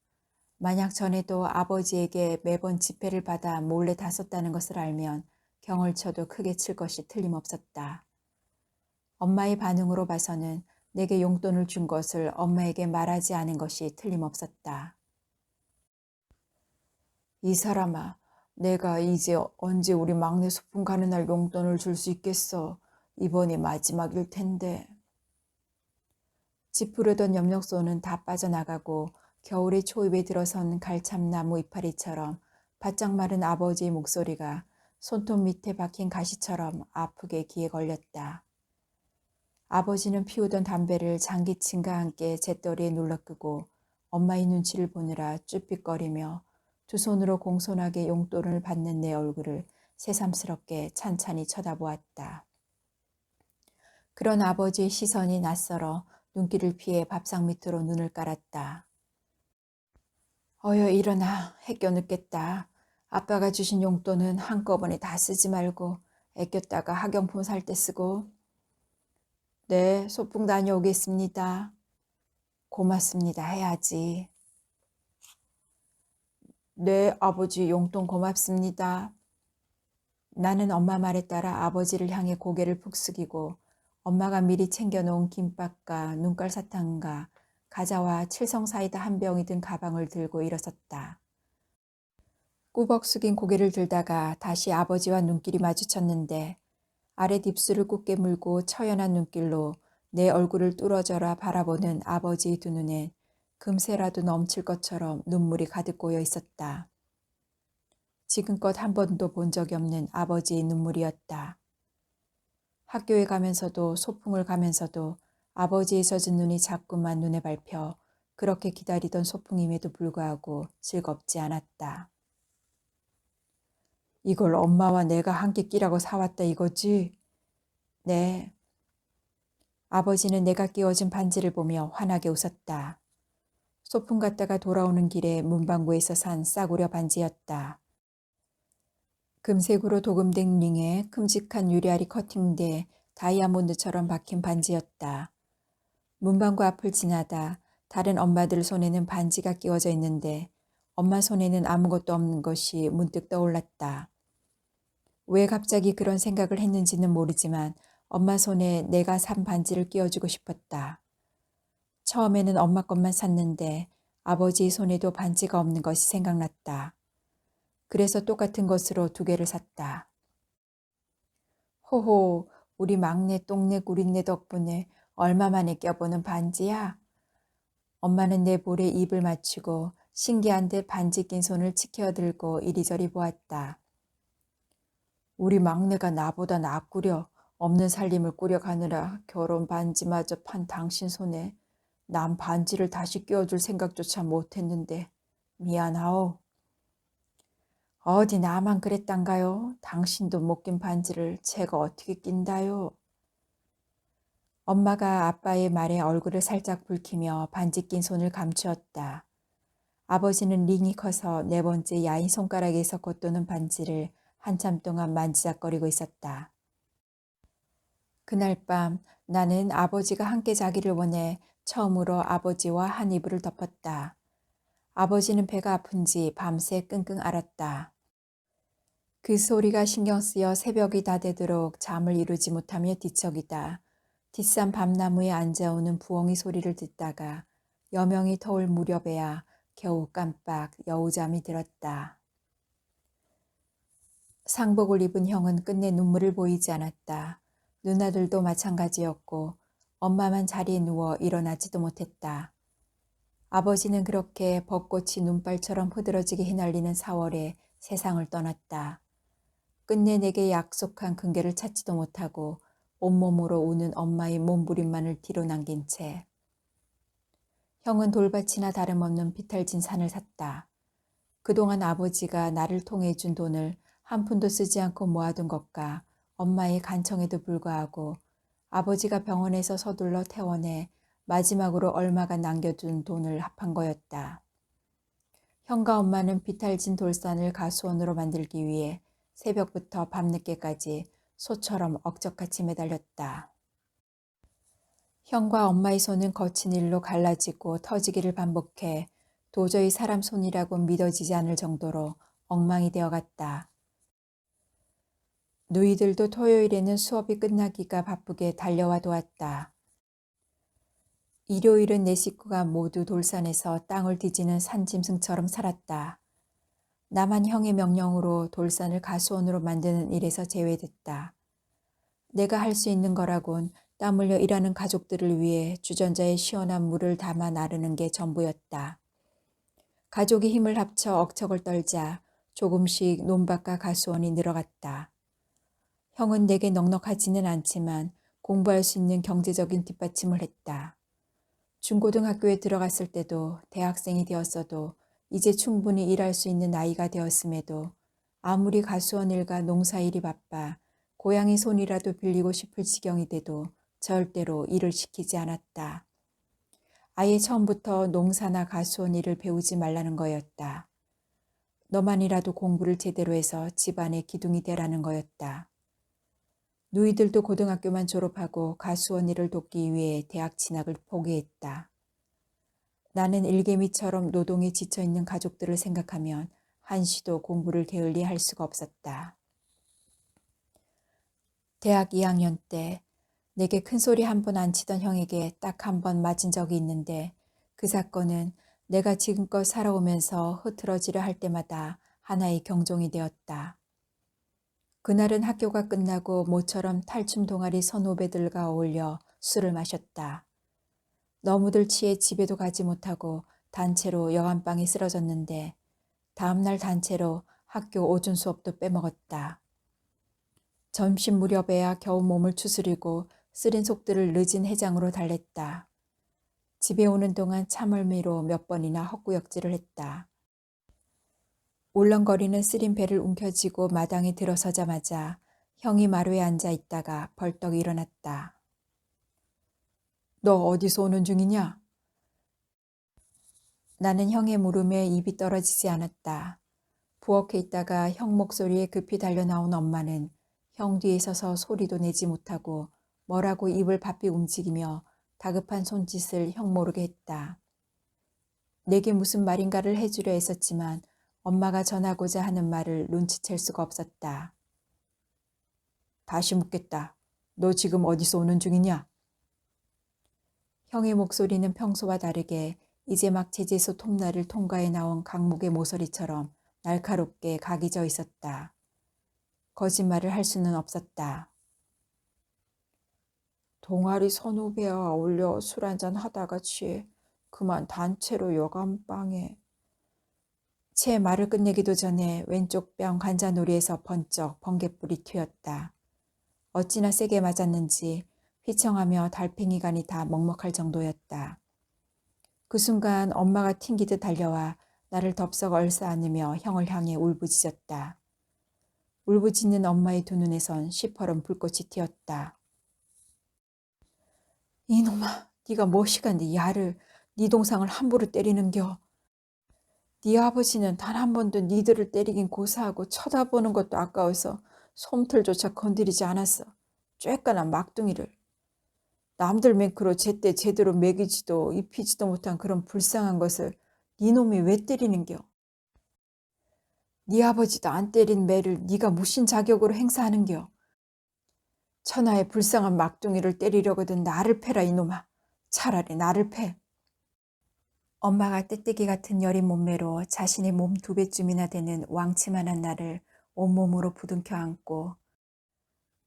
만약 전에도 아버지에게 매번 지폐를 받아 몰래 다 썼다는 것을 알면 경을 쳐도 크게 칠 것이 틀림없었다. 엄마의 반응으로 봐서는 내게 용돈을 준 것을 엄마에게 말하지 않은 것이 틀림없었다. 이 사람아, 내가 이제 언제 우리 막내 소풍 가는 날 용돈을 줄 수 있겠어. 이번이 마지막일 텐데. 지푸르던 엽력소는 다 빠져나가고 겨울의 초입에 들어선 갈참나무 이파리처럼 바짝 마른 아버지의 목소리가 손톱 밑에 박힌 가시처럼 아프게 귀에 걸렸다. 아버지는 피우던 담배를 장기침과 함께 재떨이에 눌러끄고 엄마의 눈치를 보느라 쭈삣거리며 두 손으로 공손하게 용돈을 받는 내 얼굴을 새삼스럽게 찬찬히 쳐다보았다. 그런 아버지의 시선이 낯설어 눈길을 피해 밥상 밑으로 눈을 깔았다. 어여 일어나, 해껴 늦겠다. 아빠가 주신 용돈은 한꺼번에 다 쓰지 말고 아꼈다가 학용품 살 때 쓰고. 네, 소풍 다녀오겠습니다. 고맙습니다 해야지. 네, 아버지 용돈 고맙습니다. 나는 엄마 말에 따라 아버지를 향해 고개를 푹 숙이고 엄마가 미리 챙겨놓은 김밥과 눈깔 사탕과 과자와 칠성사이다 한 병이 든 가방을 들고 일어섰다. 꾸벅 숙인 고개를 들다가 다시 아버지와 눈길이 마주쳤는데 아랫 입술을 굳게 물고 처연한 눈길로 내 얼굴을 뚫어져라 바라보는 아버지의 두 눈엔 금세라도 넘칠 것처럼 눈물이 가득 고여 있었다. 지금껏 한 번도 본 적이 없는 아버지의 눈물이었다. 학교에 가면서도 소풍을 가면서도 아버지의 젖은 눈이 자꾸만 눈에 밟혀 그렇게 기다리던 소풍임에도 불구하고 즐겁지 않았다. 이걸 엄마와 내가 함께 끼라고 사왔다 이거지? 네. 아버지는 내가 끼워준 반지를 보며 환하게 웃었다. 소풍 갔다가 돌아오는 길에 문방구에서 산 싸구려 반지였다. 금색으로 도금된 링에 큼직한 유리알이 커팅돼 다이아몬드처럼 박힌 반지였다. 문방구 앞을 지나다 다른 엄마들 손에는 반지가 끼워져 있는데 엄마 손에는 아무것도 없는 것이 문득 떠올랐다. 왜 갑자기 그런 생각을 했는지는 모르지만 엄마 손에 내가 산 반지를 끼워주고 싶었다. 처음에는 엄마 것만 샀는데 아버지의 손에도 반지가 없는 것이 생각났다. 그래서 똑같은 것으로 두 개를 샀다. 호호, 우리 막내 똥내 구린내 덕분에 얼마 만에 껴보는 반지야? 엄마는 내 볼에 입을 맞추고 신기한 듯 반지 낀 손을 치켜들고 이리저리 보았다. 우리 막내가 나보다 낫구려 없는 살림을 꾸려가느라 결혼 반지마저 판 당신 손에 난 반지를 다시 끼워줄 생각조차 못했는데 미안하오. 어디 나만 그랬단가요? 당신도 못 낀 반지를 제가 어떻게 낀다요? 엄마가 아빠의 말에 얼굴을 살짝 붉히며 반지 낀 손을 감추었다. 아버지는 링이 커서 네 번째 야인 손가락에서 겉도는 반지를 한참 동안 만지작거리고 있었다. 그날 밤 나는 아버지가 함께 자기를 원해 처음으로 아버지와 한 이불을 덮었다. 아버지는 배가 아픈지 밤새 끙끙 앓았다. 그 소리가 신경 쓰여 새벽이 다 되도록 잠을 이루지 못하며 뒤척이다. 뒷산 밤나무에 앉아오는 부엉이 소리를 듣다가 여명이 터올 무렵에야 겨우 깜빡 여우잠이 들었다. 상복을 입은 형은 끝내 눈물을 보이지 않았다. 누나들도 마찬가지였고 엄마만 자리에 누워 일어나지도 못했다. 아버지는 그렇게 벚꽃이 눈발처럼 흐드러지게 휘날리는 4월에 세상을 떠났다. 끝내 내게 약속한 근계를 찾지도 못하고 온몸으로 우는 엄마의 몸부림만을 뒤로 남긴 채 형은 돌밭이나 다름없는 비탈진 산을 샀다. 그동안 아버지가 나를 통해 준 돈을 한 푼도 쓰지 않고 모아둔 것과 엄마의 간청에도 불구하고 아버지가 병원에서 서둘러 퇴원해 마지막으로 얼마가 남겨둔 돈을 합한 거였다. 형과 엄마는 비탈진 돌산을 가수원으로 만들기 위해 새벽부터 밤늦게까지 소처럼 억적같이 매달렸다. 형과 엄마의 손은 거친 일로 갈라지고 터지기를 반복해 도저히 사람 손이라고 믿어지지 않을 정도로 엉망이 되어갔다. 누이들도 토요일에는 수업이 끝나기가 바쁘게 달려와 도왔다. 일요일은 내 식구가 모두 돌산에서 땅을 뒤지는 산짐승처럼 살았다. 나만 형의 명령으로 돌산을 가수원으로 만드는 일에서 제외됐다. 내가 할 수 있는 거라곤 땀 흘려 일하는 가족들을 위해 주전자에 시원한 물을 담아 나르는 게 전부였다. 가족이 힘을 합쳐 억척을 떨자 조금씩 논밭과 가수원이 늘어갔다. 형은 내게 넉넉하지는 않지만 공부할 수 있는 경제적인 뒷받침을 했다. 중고등학교에 들어갔을 때도 대학생이 되었어도 이제 충분히 일할 수 있는 나이가 되었음에도 아무리 가수원 일과 농사일이 바빠 고양이 손이라도 빌리고 싶을 지경이 돼도 절대로 일을 시키지 않았다. 아예 처음부터 농사나 가수원 일을 배우지 말라는 거였다. 너만이라도 공부를 제대로 해서 집안의 기둥이 되라는 거였다. 누이들도 고등학교만 졸업하고 가수원 일을 돕기 위해 대학 진학을 포기했다. 나는 일개미처럼 노동에 지쳐있는 가족들을 생각하면 한시도 공부를 게을리 할 수가 없었다. 대학 2학년 때 내게 큰소리 한 번 안 치던 형에게 딱 한 번 맞은 적이 있는데 그 사건은 내가 지금껏 살아오면서 흐트러지려 할 때마다 하나의 경종이 되었다. 그날은 학교가 끝나고 모처럼 탈춤 동아리 선후배들과 어울려 술을 마셨다. 너무들 취해 집에도 가지 못하고 단체로 여간방에 쓰러졌는데 다음날 단체로 학교 오전 수업도 빼먹었다. 점심 무렵에야 겨우 몸을 추스리고 쓰린 속들을 늦은 해장으로 달랬다. 집에 오는 동안 차멀미로 몇 번이나 헛구역질을 했다. 울렁거리는 쓰린 배를 움켜쥐고 마당에 들어서자마자 형이 마루에 앉아 있다가 벌떡 일어났다. 너 어디서 오는 중이냐? 나는 형의 물음에 입이 떨어지지 않았다. 부엌에 있다가 형 목소리에 급히 달려나온 엄마는 형 뒤에 서서 소리도 내지 못하고 뭐라고 입을 바삐 움직이며 다급한 손짓을 형 모르게 했다. 내게 무슨 말인가를 해주려 했었지만 엄마가 전하고자 하는 말을 눈치챌 수가 없었다. 다시 묻겠다. 너 지금 어디서 오는 중이냐? 형의 목소리는 평소와 다르게 이제 막 제재소 톱날을 통과해 나온 강목의 모서리처럼 날카롭게 각이 져 있었다. 거짓말을 할 수는 없었다. 동아리 선후배와 어울려 술 한잔 하다가 취해 그만 단체로 여간방에. 채 말을 끝내기도 전에 왼쪽 뺨 관자놀이에서 번쩍 번갯불이 튀었다. 어찌나 세게 맞았는지 휘청하며 달팽이관이 다 먹먹할 정도였다. 그 순간 엄마가 튕기듯 달려와 나를 덥석 얼싸안으며 형을 향해 울부짖었다. 울부짖는 엄마의 두 눈에선 시퍼런 불꽃이 튀었다. 이놈아, 네가 무엇이간데 야를, 네 동상을 함부로 때리는겨. 네 아버지는 단 한 번도 니들을 때리긴 고사하고 쳐다보는 것도 아까워서 솜털조차 건드리지 않았어. 쬐깐한 막둥이를. 남들 맹크로 제때 제대로 먹이지도 입히지도 못한 그런 불쌍한 것을 네 놈이 왜 때리는겨? 네 아버지도 안 때린 매를 네가 무슨 자격으로 행사하는겨? 천하의 불쌍한 막둥이를 때리려거든 나를 패라 이놈아. 차라리 나를 패. 엄마가 떼떼기 같은 여린 몸매로 자신의 몸 2배쯤이나 되는 왕치만한 나를 온몸으로 부둥켜 안고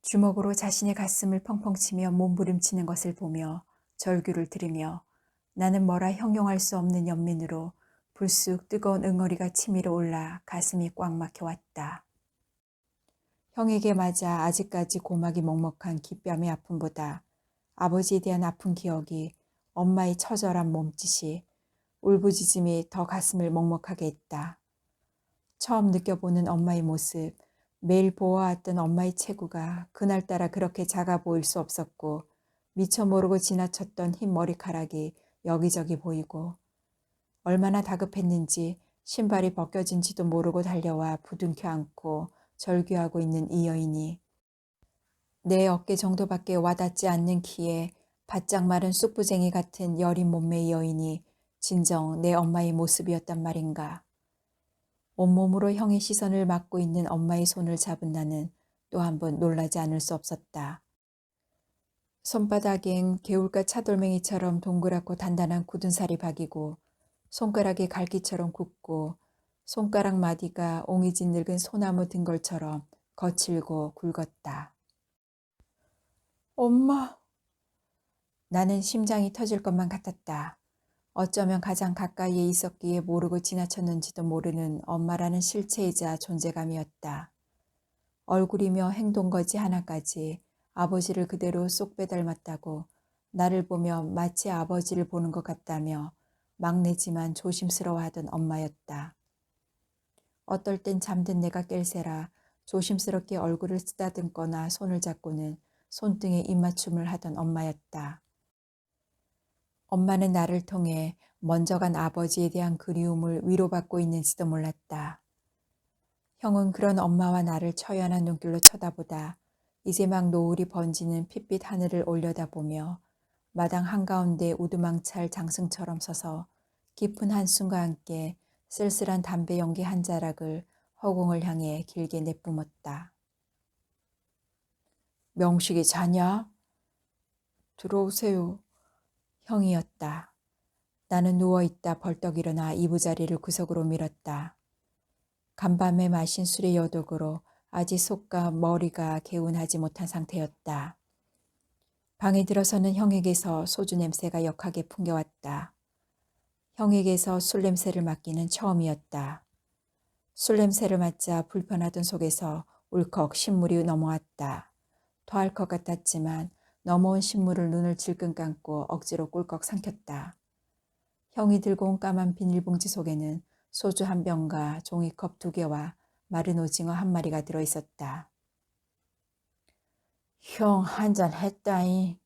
주먹으로 자신의 가슴을 펑펑 치며 몸부림치는 것을 보며 절규를 들으며 나는 뭐라 형용할 수 없는 연민으로 불쑥 뜨거운 응어리가 치밀어 올라 가슴이 꽉 막혀왔다. 형에게 맞아 아직까지 고막이 먹먹한 귓뺨의 아픔보다 아버지에 대한 아픈 기억이 엄마의 처절한 몸짓이 울부짖음이 더 가슴을 먹먹하게 했다. 처음 느껴보는 엄마의 모습, 매일 보아왔던 엄마의 체구가 그날따라 그렇게 작아 보일 수 없었고 미처 모르고 지나쳤던 흰 머리카락이 여기저기 보이고 얼마나 다급했는지 신발이 벗겨진지도 모르고 달려와 부둥켜 안고 절규하고 있는 이 여인이 내 어깨 정도밖에 와닿지 않는 키에 바짝 마른 쑥부쟁이 같은 여린 몸매의 여인이 진정 내 엄마의 모습이었단 말인가. 온몸으로 형의 시선을 막고 있는 엄마의 손을 잡은 나는 또 한 번 놀라지 않을 수 없었다. 손바닥엔 개울가 차돌멩이처럼 동그랗고 단단한 굳은 살이 박이고 손가락이 갈기처럼 굵고 손가락 마디가 옹이진 늙은 소나무 등걸처럼 거칠고 굵었다. 엄마. 나는 심장이 터질 것만 같았다. 어쩌면 가장 가까이에 있었기에 모르고 지나쳤는지도 모르는 엄마라는 실체이자 존재감이었다. 얼굴이며 행동거지 하나까지 아버지를 그대로 쏙 빼닮았다고 나를 보며 마치 아버지를 보는 것 같다며 막내지만 조심스러워하던 엄마였다. 어떨 땐 잠든 내가 깰새라 조심스럽게 얼굴을 쓰다듬거나 손을 잡고는 손등에 입맞춤을 하던 엄마였다. 엄마는 나를 통해 먼저 간 아버지에 대한 그리움을 위로받고 있는지도 몰랐다. 형은 그런 엄마와 나를 처연한 눈길로 쳐다보다 이제 막 노을이 번지는 핏빛 하늘을 올려다보며 마당 한가운데 우두망찰 장승처럼 서서 깊은 한숨과 함께 쓸쓸한 담배 연기 한 자락을 허공을 향해 길게 내뿜었다. 명식이 자냐? 들어오세요. 형이었다. 나는 누워있다 벌떡 일어나 이부자리를 구석으로 밀었다. 간밤에 마신 술의 여독으로 아직 속과 머리가 개운하지 못한 상태였다. 방에 들어서는 형에게서 소주 냄새가 역하게 풍겨왔다. 형에게서 술 냄새를 맡기는 처음이었다. 술 냄새를 맡자 불편하던 속에서 울컥 신물이 넘어왔다. 토할 것 같았지만 넘어온 신물을 눈을 질끈 감고 억지로 꿀꺽 삼켰다. 형이 들고 온 까만 비닐봉지 속에는 소주 한 병과 종이컵 2개와 마른 오징어 1마리가 들어있었다. 형 한잔 했다잉.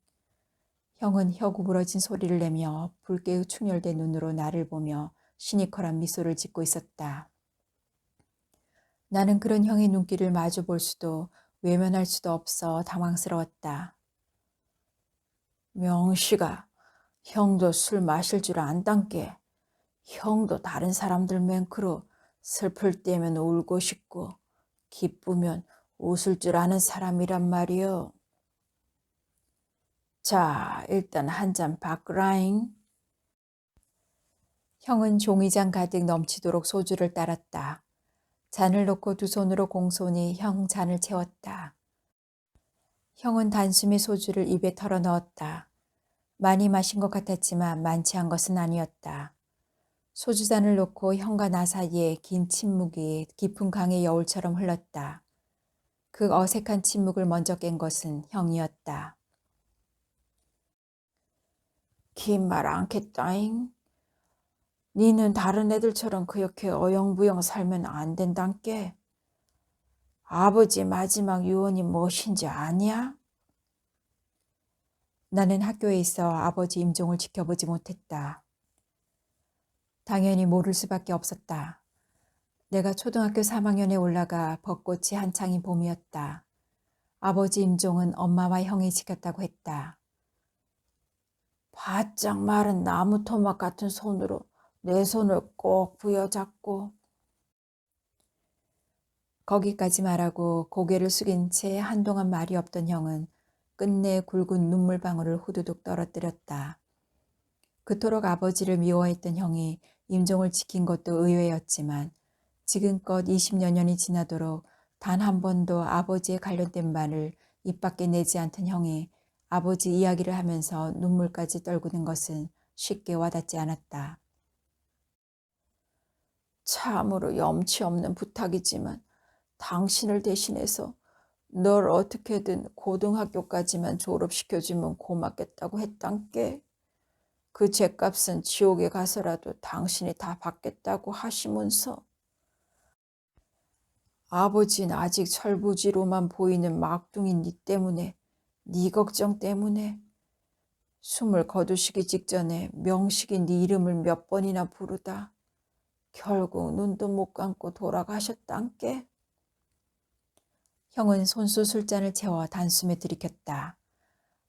형은 혀 구부러진 소리를 내며 붉게 충혈된 눈으로 나를 보며 시니컬한 미소를 짓고 있었다. 나는 그런 형의 눈길을 마주 볼 수도 외면할 수도 없어 당황스러웠다. 명식아, 형도 술 마실 줄 안단께. 형도 다른 사람들 맹크로 슬플 때면 울고 싶고 기쁘면 웃을 줄 아는 사람이란 말이여. 자, 일단 한 잔 바꾸라잉. 형은 종이잔 가득 넘치도록 소주를 따랐다. 잔을 놓고 두 손으로 공손히 형 잔을 채웠다. 형은 단숨에 소주를 입에 털어 넣었다. 많이 마신 것 같았지만 만취한 것은 아니었다. 소주잔을 놓고 형과 나 사이에 긴 침묵이 깊은 강의 여울처럼 흘렀다. 그 어색한 침묵을 먼저 깬 것은 형이었다. 긴 말 않겠다잉. 니는 다른 애들처럼 그렇게 어영부영 살면 안 된단께. 아버지 마지막 유언이 무엇인지 아냐? 나는 학교에 있어 아버지 임종을 지켜보지 못했다. 당연히 모를 수밖에 없었다. 내가 초등학교 3학년에 올라가 벚꽃이 한창인 봄이었다. 아버지 임종은 엄마와 형이 지켰다고 했다. 바짝 마른 나무 토막 같은 손으로 내 손을 꼭 부여잡고. 거기까지 말하고 고개를 숙인 채 한동안 말이 없던 형은 끝내 굵은 눈물방울을 후두둑 떨어뜨렸다. 그토록 아버지를 미워했던 형이 임종을 지킨 것도 의외였지만 지금껏 20여 년이 지나도록 단 한 번도 아버지에 관련된 말을 입 밖에 내지 않던 형이 아버지 이야기를 하면서 눈물까지 떨구는 것은 쉽게 와닿지 않았다. 참으로 염치 없는 부탁이지만 당신을 대신해서 널 어떻게든 고등학교까지만 졸업시켜주면 고맙겠다고 했단께. 그 죗값은 지옥에 가서라도 당신이 다 받겠다고 하시면서. 아버지는 아직 철부지로만 보이는 막둥인 니 때문에, 니 걱정 때문에 숨을 거두시기 직전에 명식이 네 이름을 몇 번이나 부르다 결국 눈도 못 감고 돌아가셨단께. 형은 손수 술잔을 채워 단숨에 들이켰다.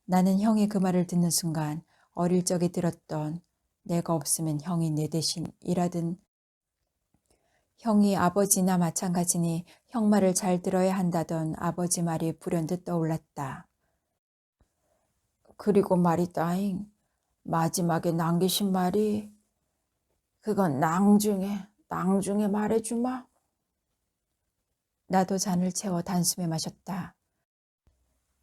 나는 형이 그 말을 듣는 순간 어릴 적에 들었던 내가 없으면 형이 내 대신 일하든 형이 아버지나 마찬가지니 형 말을 잘 들어야 한다던 아버지 말이 불현듯 떠올랐다. 그리고 말이다잉. 마지막에 남기신 말이 그건 낭중에 말해주마. 나도 잔을 채워 단숨에 마셨다.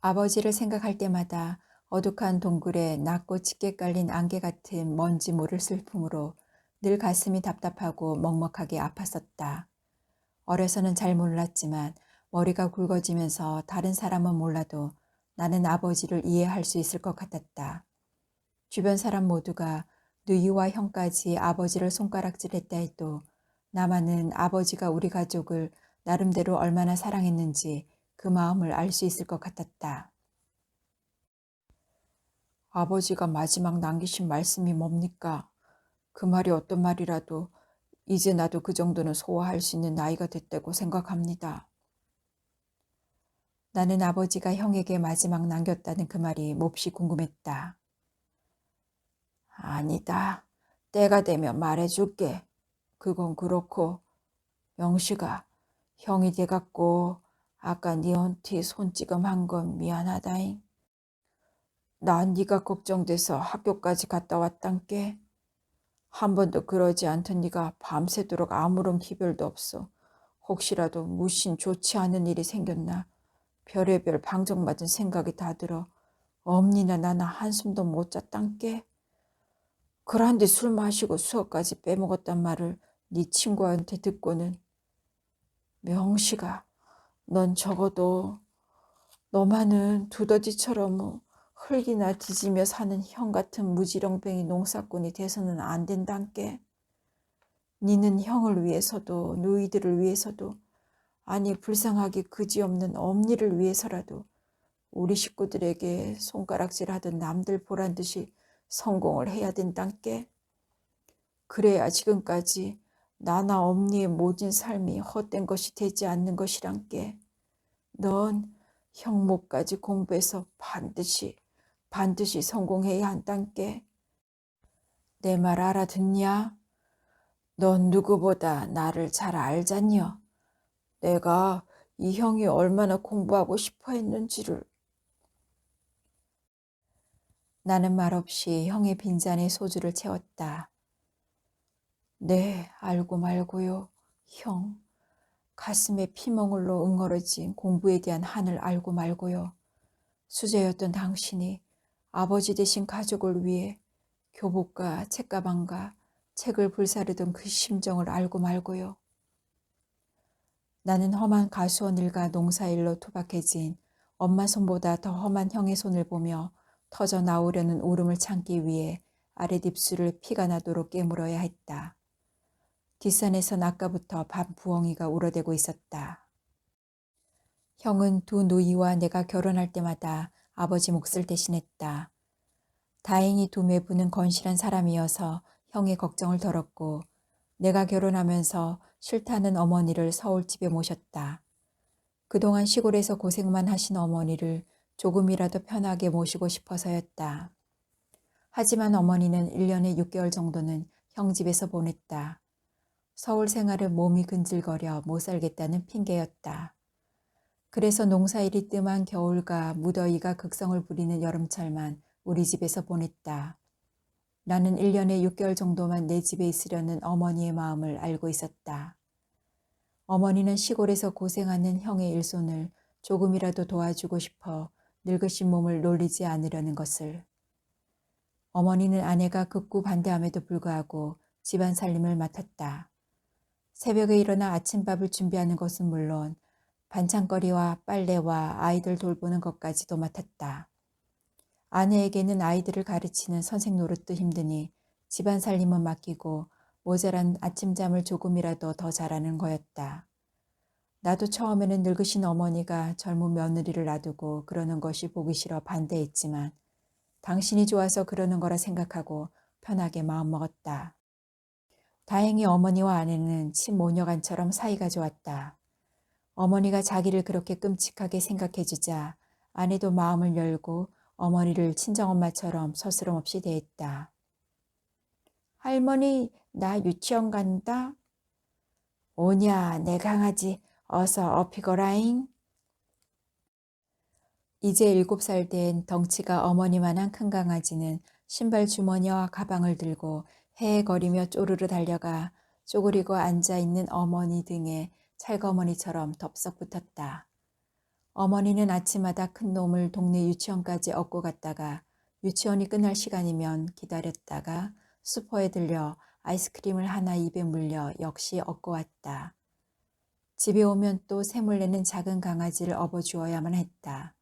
아버지를 생각할 때마다 어둑한 동굴에 낮고 짙게 깔린 안개 같은 뭔지 모를 슬픔으로 늘 가슴이 답답하고 먹먹하게 아팠었다. 어려서는 잘 몰랐지만 머리가 굵어지면서 다른 사람은 몰라도 나는 아버지를 이해할 수 있을 것 같았다. 주변 사람 모두가 누이와 형까지 아버지를 손가락질했다 해도 나만은 아버지가 우리 가족을 나름대로 얼마나 사랑했는지 그 마음을 알 수 있을 것 같았다. 아버지가 마지막 남기신 말씀이 뭡니까? 그 말이 어떤 말이라도 이제 나도 그 정도는 소화할 수 있는 나이가 됐다고 생각합니다. 나는 아버지가 형에게 마지막 남겼다는 그 말이 몹시 궁금했다. 아니다. 때가 되면 말해줄게. 그건 그렇고 명식아, 형이 돼갖고 아까 니한테 손찌검한 건 미안하다잉. 난 네가 걱정돼서 학교까지 갔다 왔단께. 한 번도 그러지 않던 네가 밤새도록 아무런 기별도 없어. 혹시라도 무신 좋지 않은 일이 생겼나 별의별 방정맞은 생각이 다 들어 엄니나 나나 한숨도 못 잤단께. 그런데 술 마시고 수업까지 빼먹었단 말을 네 친구한테 듣고는 명식아, 넌 적어도 너만은 두더지처럼 흙이나 뒤지며 사는 형 같은 무지렁뱅이 농사꾼이 돼서는 안 된단께. 니는 형을 위해서도 누이들을 위해서도 아니 불쌍하기 그지없는 엄니를 위해서라도 우리 식구들에게 손가락질하던 남들 보란 듯이 성공을 해야 된단께. 그래야 지금까지 나나 엄니의 모진 삶이 헛된 것이 되지 않는 것이란께. 넌 형목까지 공부해서 반드시 성공해야 한단께. 내 말 알아듣냐? 넌 누구보다 나를 잘 알잖여. 내가 이 형이 얼마나 공부하고 싶어 했는지를. 나는 말없이 형의 빈잔에 소주를 채웠다. 네, 알고 말고요. 형, 가슴에 피멍울로 응어러진 공부에 대한 한을 알고 말고요. 수제였던 당신이 아버지 되신 가족을 위해 교복과 책가방과 책을 불사르던 그 심정을 알고 말고요. 나는 험한 가수원 일과 농사일로 투박해진 엄마 손보다 더 험한 형의 손을 보며 터져 나오려는 울음을 참기 위해 아랫입술을 피가 나도록 깨물어야 했다. 뒷산에선 아까부터 밥 부엉이가 울어대고 있었다. 형은 두 누이와 내가 결혼할 때마다 아버지 몫을 대신했다. 다행히 두 매부는 건실한 사람이어서 형의 걱정을 덜었고 내가 결혼하면서 싫다는 어머니를 서울집에 모셨다. 그동안 시골에서 고생만 하신 어머니를 조금이라도 편하게 모시고 싶어서였다. 하지만 어머니는 1년에 6개월 정도는 형 집에서 보냈다. 서울 생활은 몸이 근질거려 못 살겠다는 핑계였다. 그래서 농사일이 뜸한 겨울과 무더위가 극성을 부리는 여름철만 우리 집에서 보냈다. 나는 1년에 6개월 정도만 내 집에 있으려는 어머니의 마음을 알고 있었다. 어머니는 시골에서 고생하는 형의 일손을 조금이라도 도와주고 싶어 늙으신 몸을 놀리지 않으려는 것을. 어머니는 아내가 극구 반대함에도 불구하고 집안 살림을 맡았다. 새벽에 일어나 아침밥을 준비하는 것은 물론 반찬거리와 빨래와 아이들 돌보는 것까지도 맡았다. 아내에게는 아이들을 가르치는 선생 노릇도 힘드니 집안 살림은 맡기고 모자란 아침잠을 조금이라도 더 잘하는 거였다. 나도 처음에는 늙으신 어머니가 젊은 며느리를 놔두고 그러는 것이 보기 싫어 반대했지만 당신이 좋아서 그러는 거라 생각하고 편하게 마음먹었다. 다행히 어머니와 아내는 친모녀간처럼 사이가 좋았다. 어머니가 자기를 그렇게 끔찍하게 생각해주자 아내도 마음을 열고 어머니를 친정엄마처럼 서스럼 없이 대했다. 할머니, 나 유치원 간다. 오냐, 내 강아지, 어서 업히거라잉. 이제 7살 된 덩치가 어머니만한 큰 강아지는 신발 주머니와 가방을 들고 헤헤거리며 쪼르르 달려가 쪼그리고 앉아있는 어머니 등에 찰거머니처럼 덥석 붙었다. 어머니는 아침마다 큰 놈을 동네 유치원까지 업고 갔다가 유치원이 끝날 시간이면 기다렸다가 슈퍼에 들려 아이스크림을 하나 입에 물려 역시 업고 왔다. 집에 오면 또 샘을 내는 작은 강아지를 업어주어야만 했다.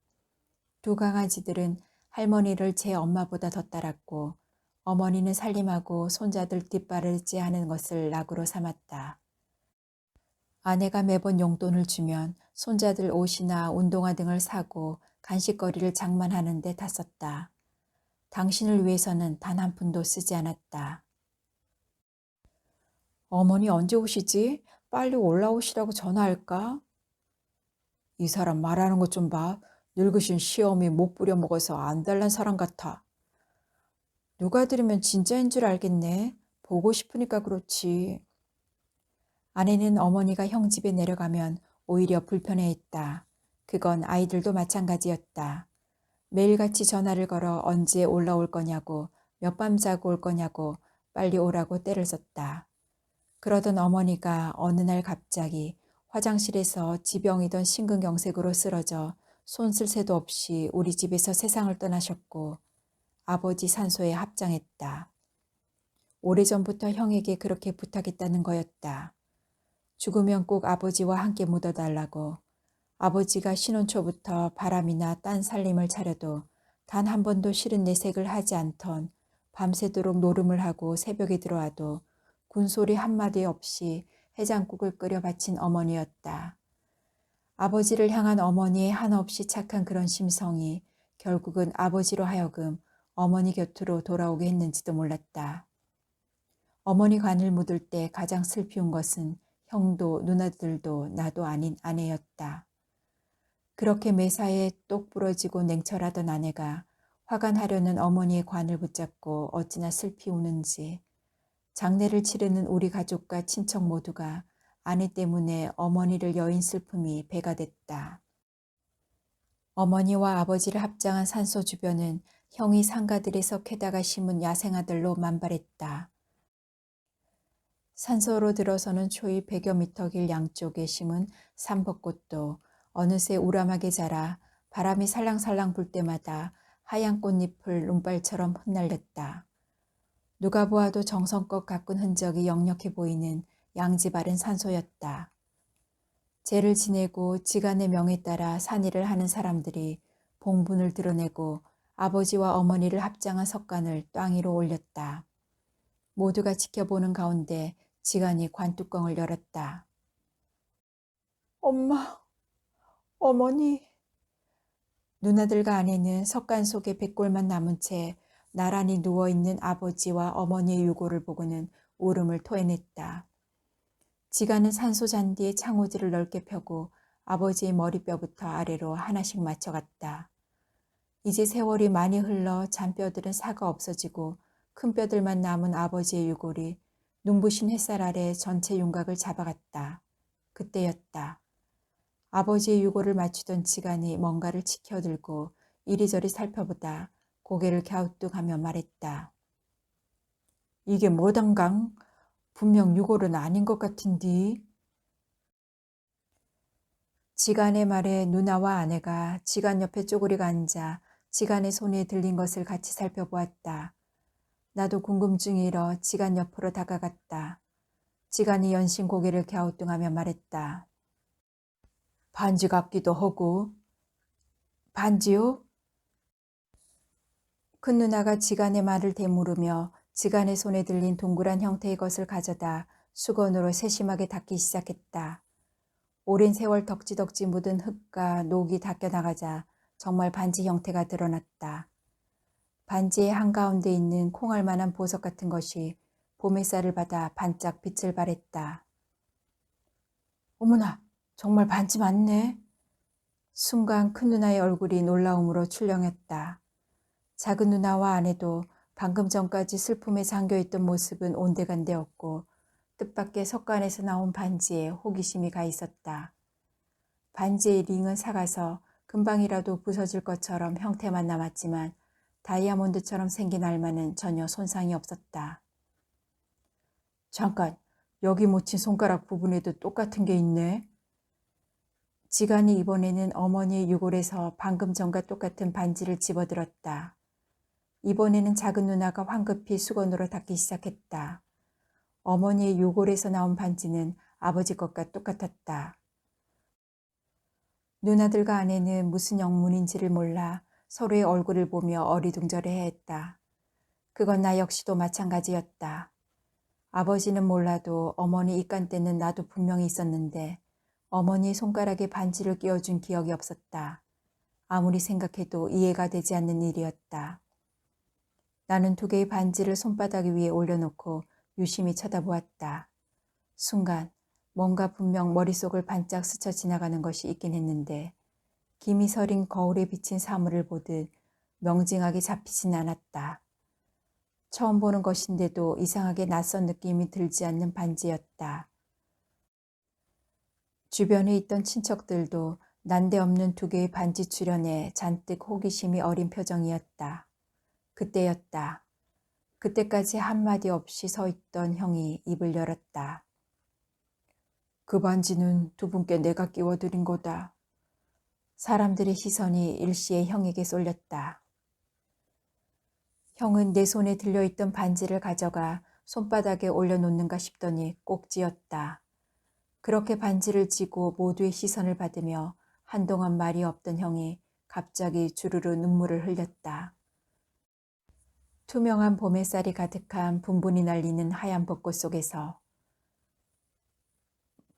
두 강아지들은 할머니를 제 엄마보다 더 따랐고 어머니는 살림하고 손자들 뒷바라지 하는 것을 낙으로 삼았다. 아내가 매번 용돈을 주면 손자들 옷이나 운동화 등을 사고 간식거리를 장만하는 데 다 썼다. 당신을 위해서는 단 한 푼도 쓰지 않았다. 어머니 언제 오시지? 빨리 올라오시라고 전화할까? 이 사람 말하는 것 좀 봐. 늙으신 시어미 못 부려먹어서 안달난 사람 같아. 누가 들으면 진짜인 줄 알겠네. 보고 싶으니까 그렇지. 아내는 어머니가 형 집에 내려가면 오히려 불편해했다. 그건 아이들도 마찬가지였다. 매일같이 전화를 걸어 언제 올라올 거냐고 몇 밤 자고 올 거냐고 빨리 오라고 떼를 썼다. 그러던 어머니가 어느 날 갑자기 화장실에서 지병이던 심근경색으로 쓰러져 손 쓸 새도 없이 우리 집에서 세상을 떠나셨고 아버지 산소에 합장했다. 오래전부터 형에게 그렇게 부탁했다는 거였다. 죽으면 꼭 아버지와 함께 묻어달라고. 아버지가 신혼 초부터 바람이나 딴 살림을 차려도 단 한 번도 싫은 내색을 하지 않던 밤새도록 노름을 하고 새벽에 들어와도 군소리 한마디 없이 해장국을 끓여 바친 어머니였다. 아버지를 향한 어머니의 한없이 착한 그런 심성이 결국은 아버지로 하여금 어머니 곁으로 돌아오게 했는지도 몰랐다. 어머니 관을 묻을 때 가장 슬피운 것은 형도 누나들도 나도 아닌 아내였다. 그렇게 매사에 똑 부러지고 냉철하던 아내가 화관하려는 어머니의 관을 붙잡고 어찌나 슬피 우는지 장례를 치르는 우리 가족과 친척 모두가 아내 때문에 어머니를 여인 슬픔이 배가 됐다. 어머니와 아버지를 합장한 산소 주변은 형이 상가들에서 캐다가 심은 야생아들로 만발했다. 산소로 들어서는 초이 100여 미터 길 양쪽에 심은 삼벚꽃도 어느새 우람하게 자라 바람이 살랑살랑 불 때마다 하얀 꽃잎을 눈발처럼 흩날렸다. 누가 보아도 정성껏 가꾼 흔적이 역력해 보이는 양지 바른 산소였다. 죄를 지내고 지간의 명에 따라 산일을 하는 사람들이 봉분을 드러내고 아버지와 어머니를 합장한 석관을 땅 위로 올렸다. 모두가 지켜보는 가운데 지간이 관뚜껑을 열었다. 엄마, 어머니. 누나들과 아내는 석관 속에 백골만 남은 채 나란히 누워있는 아버지와 어머니의 유골을 보고는 울음을 토해냈다. 지간은 산소 잔디에 창호지를 넓게 펴고 아버지의 머리뼈부터 아래로 하나씩 맞춰갔다. 이제 세월이 많이 흘러 잔뼈들은 사가 없어지고 큰 뼈들만 남은 아버지의 유골이 눈부신 햇살 아래 전체 윤곽을 잡아갔다. 그때였다. 아버지의 유골을 맞추던 지간이 뭔가를 치켜들고 이리저리 살펴보다 고개를 갸우뚱하며 말했다. 이게 뭐단강? 분명 유골은 아닌 것 같은디. 지간의 말에 누나와 아내가 지간 옆에 쪼그리고 앉아 지간의 손에 들린 것을 같이 살펴보았다. 나도 궁금증이 일어 지간 옆으로 다가갔다. 지간이 연신 고개를 갸우뚱하며 말했다. 반지 같기도 하고. 반지요? 큰 누나가 지간의 말을 되물으며 지간의 손에 들린 동그란 형태의 것을 가져다 수건으로 세심하게 닦기 시작했다. 오랜 세월 덕지덕지 묻은 흙과 녹이 닦여나가자 정말 반지 형태가 드러났다. 반지의 한가운데 있는 콩알만한 보석 같은 것이 봄 햇살을 받아 반짝 빛을 발했다. 어머나, 정말 반지 맞네. 순간 큰 누나의 얼굴이 놀라움으로 출렁였다. 작은 누나와 아내도 방금 전까지 슬픔에 잠겨있던 모습은 온데간데없고 뜻밖의 석관에서 나온 반지에 호기심이 가 있었다. 반지의 링은 작아서 금방이라도 부서질 것처럼 형태만 남았지만 다이아몬드처럼 생긴 알마는 전혀 손상이 없었다. 잠깐, 여기 묻힌 손가락 부분에도 똑같은 게 있네. 지간이 이번에는 어머니의 유골에서 방금 전과 똑같은 반지를 집어들었다. 이번에는 작은 누나가 황급히 수건으로 닦기 시작했다. 어머니의 유골에서 나온 반지는 아버지 것과 똑같았다. 누나들과 아내는 무슨 영문인지를 몰라 서로의 얼굴을 보며 어리둥절해했다. 그건 나 역시도 마찬가지였다. 아버지는 몰라도 어머니 입간때는 나도 분명히 있었는데 어머니의 손가락에 반지를 끼워준 기억이 없었다. 아무리 생각해도 이해가 되지 않는 일이었다. 나는 두 개의 반지를 손바닥 위에 올려놓고 유심히 쳐다보았다. 순간 뭔가 분명 머릿속을 반짝 스쳐 지나가는 것이 있긴 했는데 김이 서린 거울에 비친 사물을 보듯 명징하게 잡히진 않았다. 처음 보는 것인데도 이상하게 낯선 느낌이 들지 않는 반지였다. 주변에 있던 친척들도 난데없는 두 개의 반지 출현에 잔뜩 호기심이 어린 표정이었다. 그때였다. 그때까지 한마디 없이 서 있던 형이 입을 열었다. 그 반지는 두 분께 내가 끼워드린 거다. 사람들의 시선이 일시에 형에게 쏠렸다. 형은 내 손에 들려있던 반지를 가져가 손바닥에 올려놓는가 싶더니 꼭 쥐었다. 그렇게 반지를 쥐고 모두의 시선을 받으며 한동안 말이 없던 형이 갑자기 주르르 눈물을 흘렸다. 투명한 봄 햇살이 가득한 분분히 날리는 하얀 벚꽃 속에서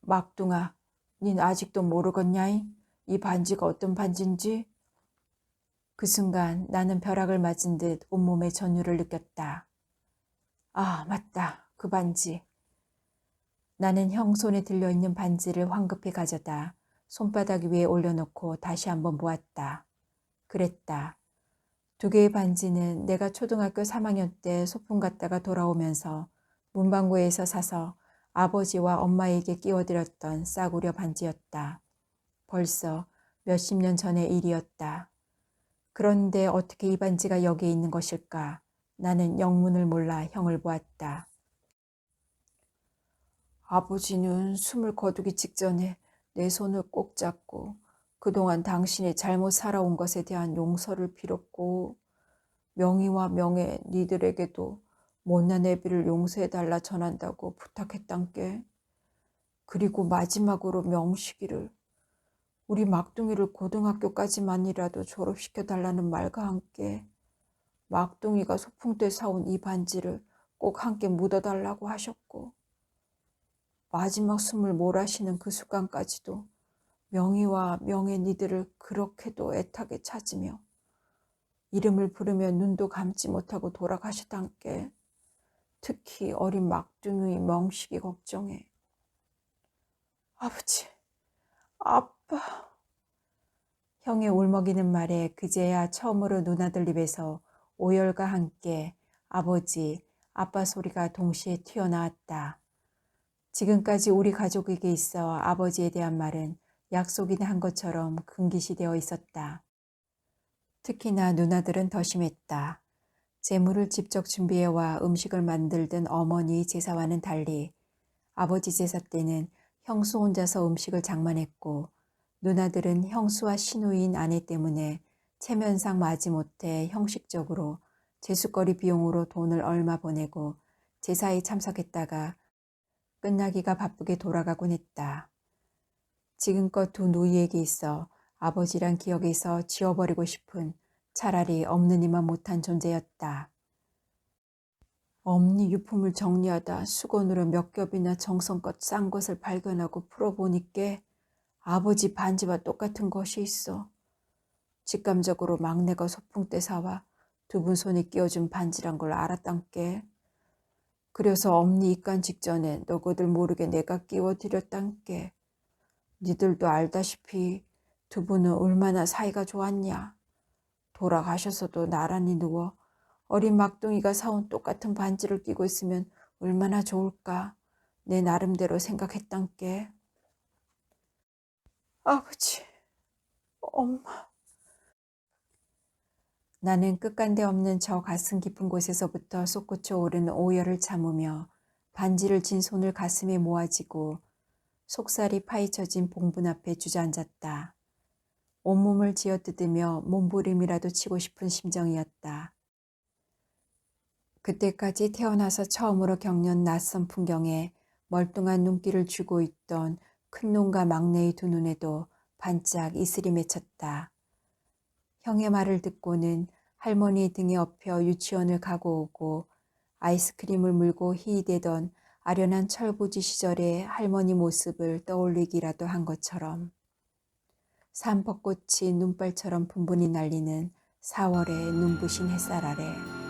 막둥아, 닌 아직도 모르겠냐잉? 이 반지가 어떤 반지인지? 그 순간 나는 벼락을 맞은 듯 온몸에 전율을 느꼈다. 아, 맞다. 그 반지. 나는 형 손에 들려있는 반지를 황급히 가져다 손바닥 위에 올려놓고 다시 한번 보았다. 그랬다. 두 개의 반지는 내가 초등학교 3학년 때 소풍 갔다가 돌아오면서 문방구에서 사서 아버지와 엄마에게 끼워드렸던 싸구려 반지였다. 벌써 몇십 년 전의 일이었다. 그런데 어떻게 이 반지가 여기에 있는 것일까? 나는 영문을 몰라 형을 보았다. 아버지는 숨을 거두기 직전에 내 손을 꼭 잡고 그동안 당신이 잘못 살아온 것에 대한 용서를 빌었고 명의와 명예 니들에게도 못난 애비를 용서해달라 전한다고 부탁했단께. 그리고 마지막으로 명식이를 우리 막둥이를 고등학교까지만이라도 졸업시켜달라는 말과 함께 막둥이가 소풍 때 사온 이 반지를 꼭 함께 묻어달라고 하셨고, 마지막 숨을 몰아쉬는 그 순간까지도 명희와 명예 니들을 그렇게도 애타게 찾으며 이름을 부르며 눈도 감지 못하고 돌아가셨단께. 특히 어린 막둥이 명식이 걱정해. 아버지, 아빠. 형의 울먹이는 말에 그제야 처음으로 누나들 입에서 오열과 함께 아버지, 아빠 소리가 동시에 튀어나왔다. 지금까지 우리 가족에게 있어 아버지에 대한 말은 약속이나 한 것처럼 금기시되어 있었다. 특히나 누나들은 더 심했다. 재물을 직접 준비해와 음식을 만들던 어머니의 제사와는 달리 아버지 제사 때는 형수 혼자서 음식을 장만했고, 누나들은 형수와 시누이인 아내 때문에 체면상 마지못해 형식적으로 제수거리 비용으로 돈을 얼마 보내고 제사에 참석했다가 끝나기가 바쁘게 돌아가곤 했다. 지금껏 두 누이에게 있어 아버지란 기억에서 지워버리고 싶은 차라리 없느니만 못한 존재였다. 엄니 유품을 정리하다 수건으로 몇 겹이나 정성껏 싼 것을 발견하고 풀어보니께 아버지 반지와 똑같은 것이 있어. 직감적으로 막내가 소풍 때 사와 두 분 손에 끼워준 반지란 걸 알았단께. 그래서 엄니 입간 직전에 너희들 모르게 내가 끼워드렸단께. 니들도 알다시피 두 분은 얼마나 사이가 좋았냐. 돌아가셔서도 나란히 누워 어린 막둥이가 사온 똑같은 반지를 끼고 있으면 얼마나 좋을까. 내 나름대로 생각했단께. 아버지, 엄마. 나는 끝간데 없는 저 가슴 깊은 곳에서부터 솟구쳐 오르는 오열을 참으며 반지를 진 손을 가슴에 모아쥐고 속살이 파헤쳐진 봉분 앞에 주저앉았다. 온몸을 쥐어뜯으며 몸부림이라도 치고 싶은 심정이었다. 그때까지 태어나서 처음으로 겪는 낯선 풍경에 멀뚱한 눈길을 주고 있던 큰놈과 막내의 두 눈에도 반짝 이슬이 맺혔다. 형의 말을 듣고는 할머니 등에 업혀 유치원을 가고 오고 아이스크림을 물고 희희대던 아련한 철부지 시절의 할머니 모습을 떠올리기라도 한 것처럼 산벚꽃이 눈발처럼 분분히 날리는 4월의 눈부신 햇살 아래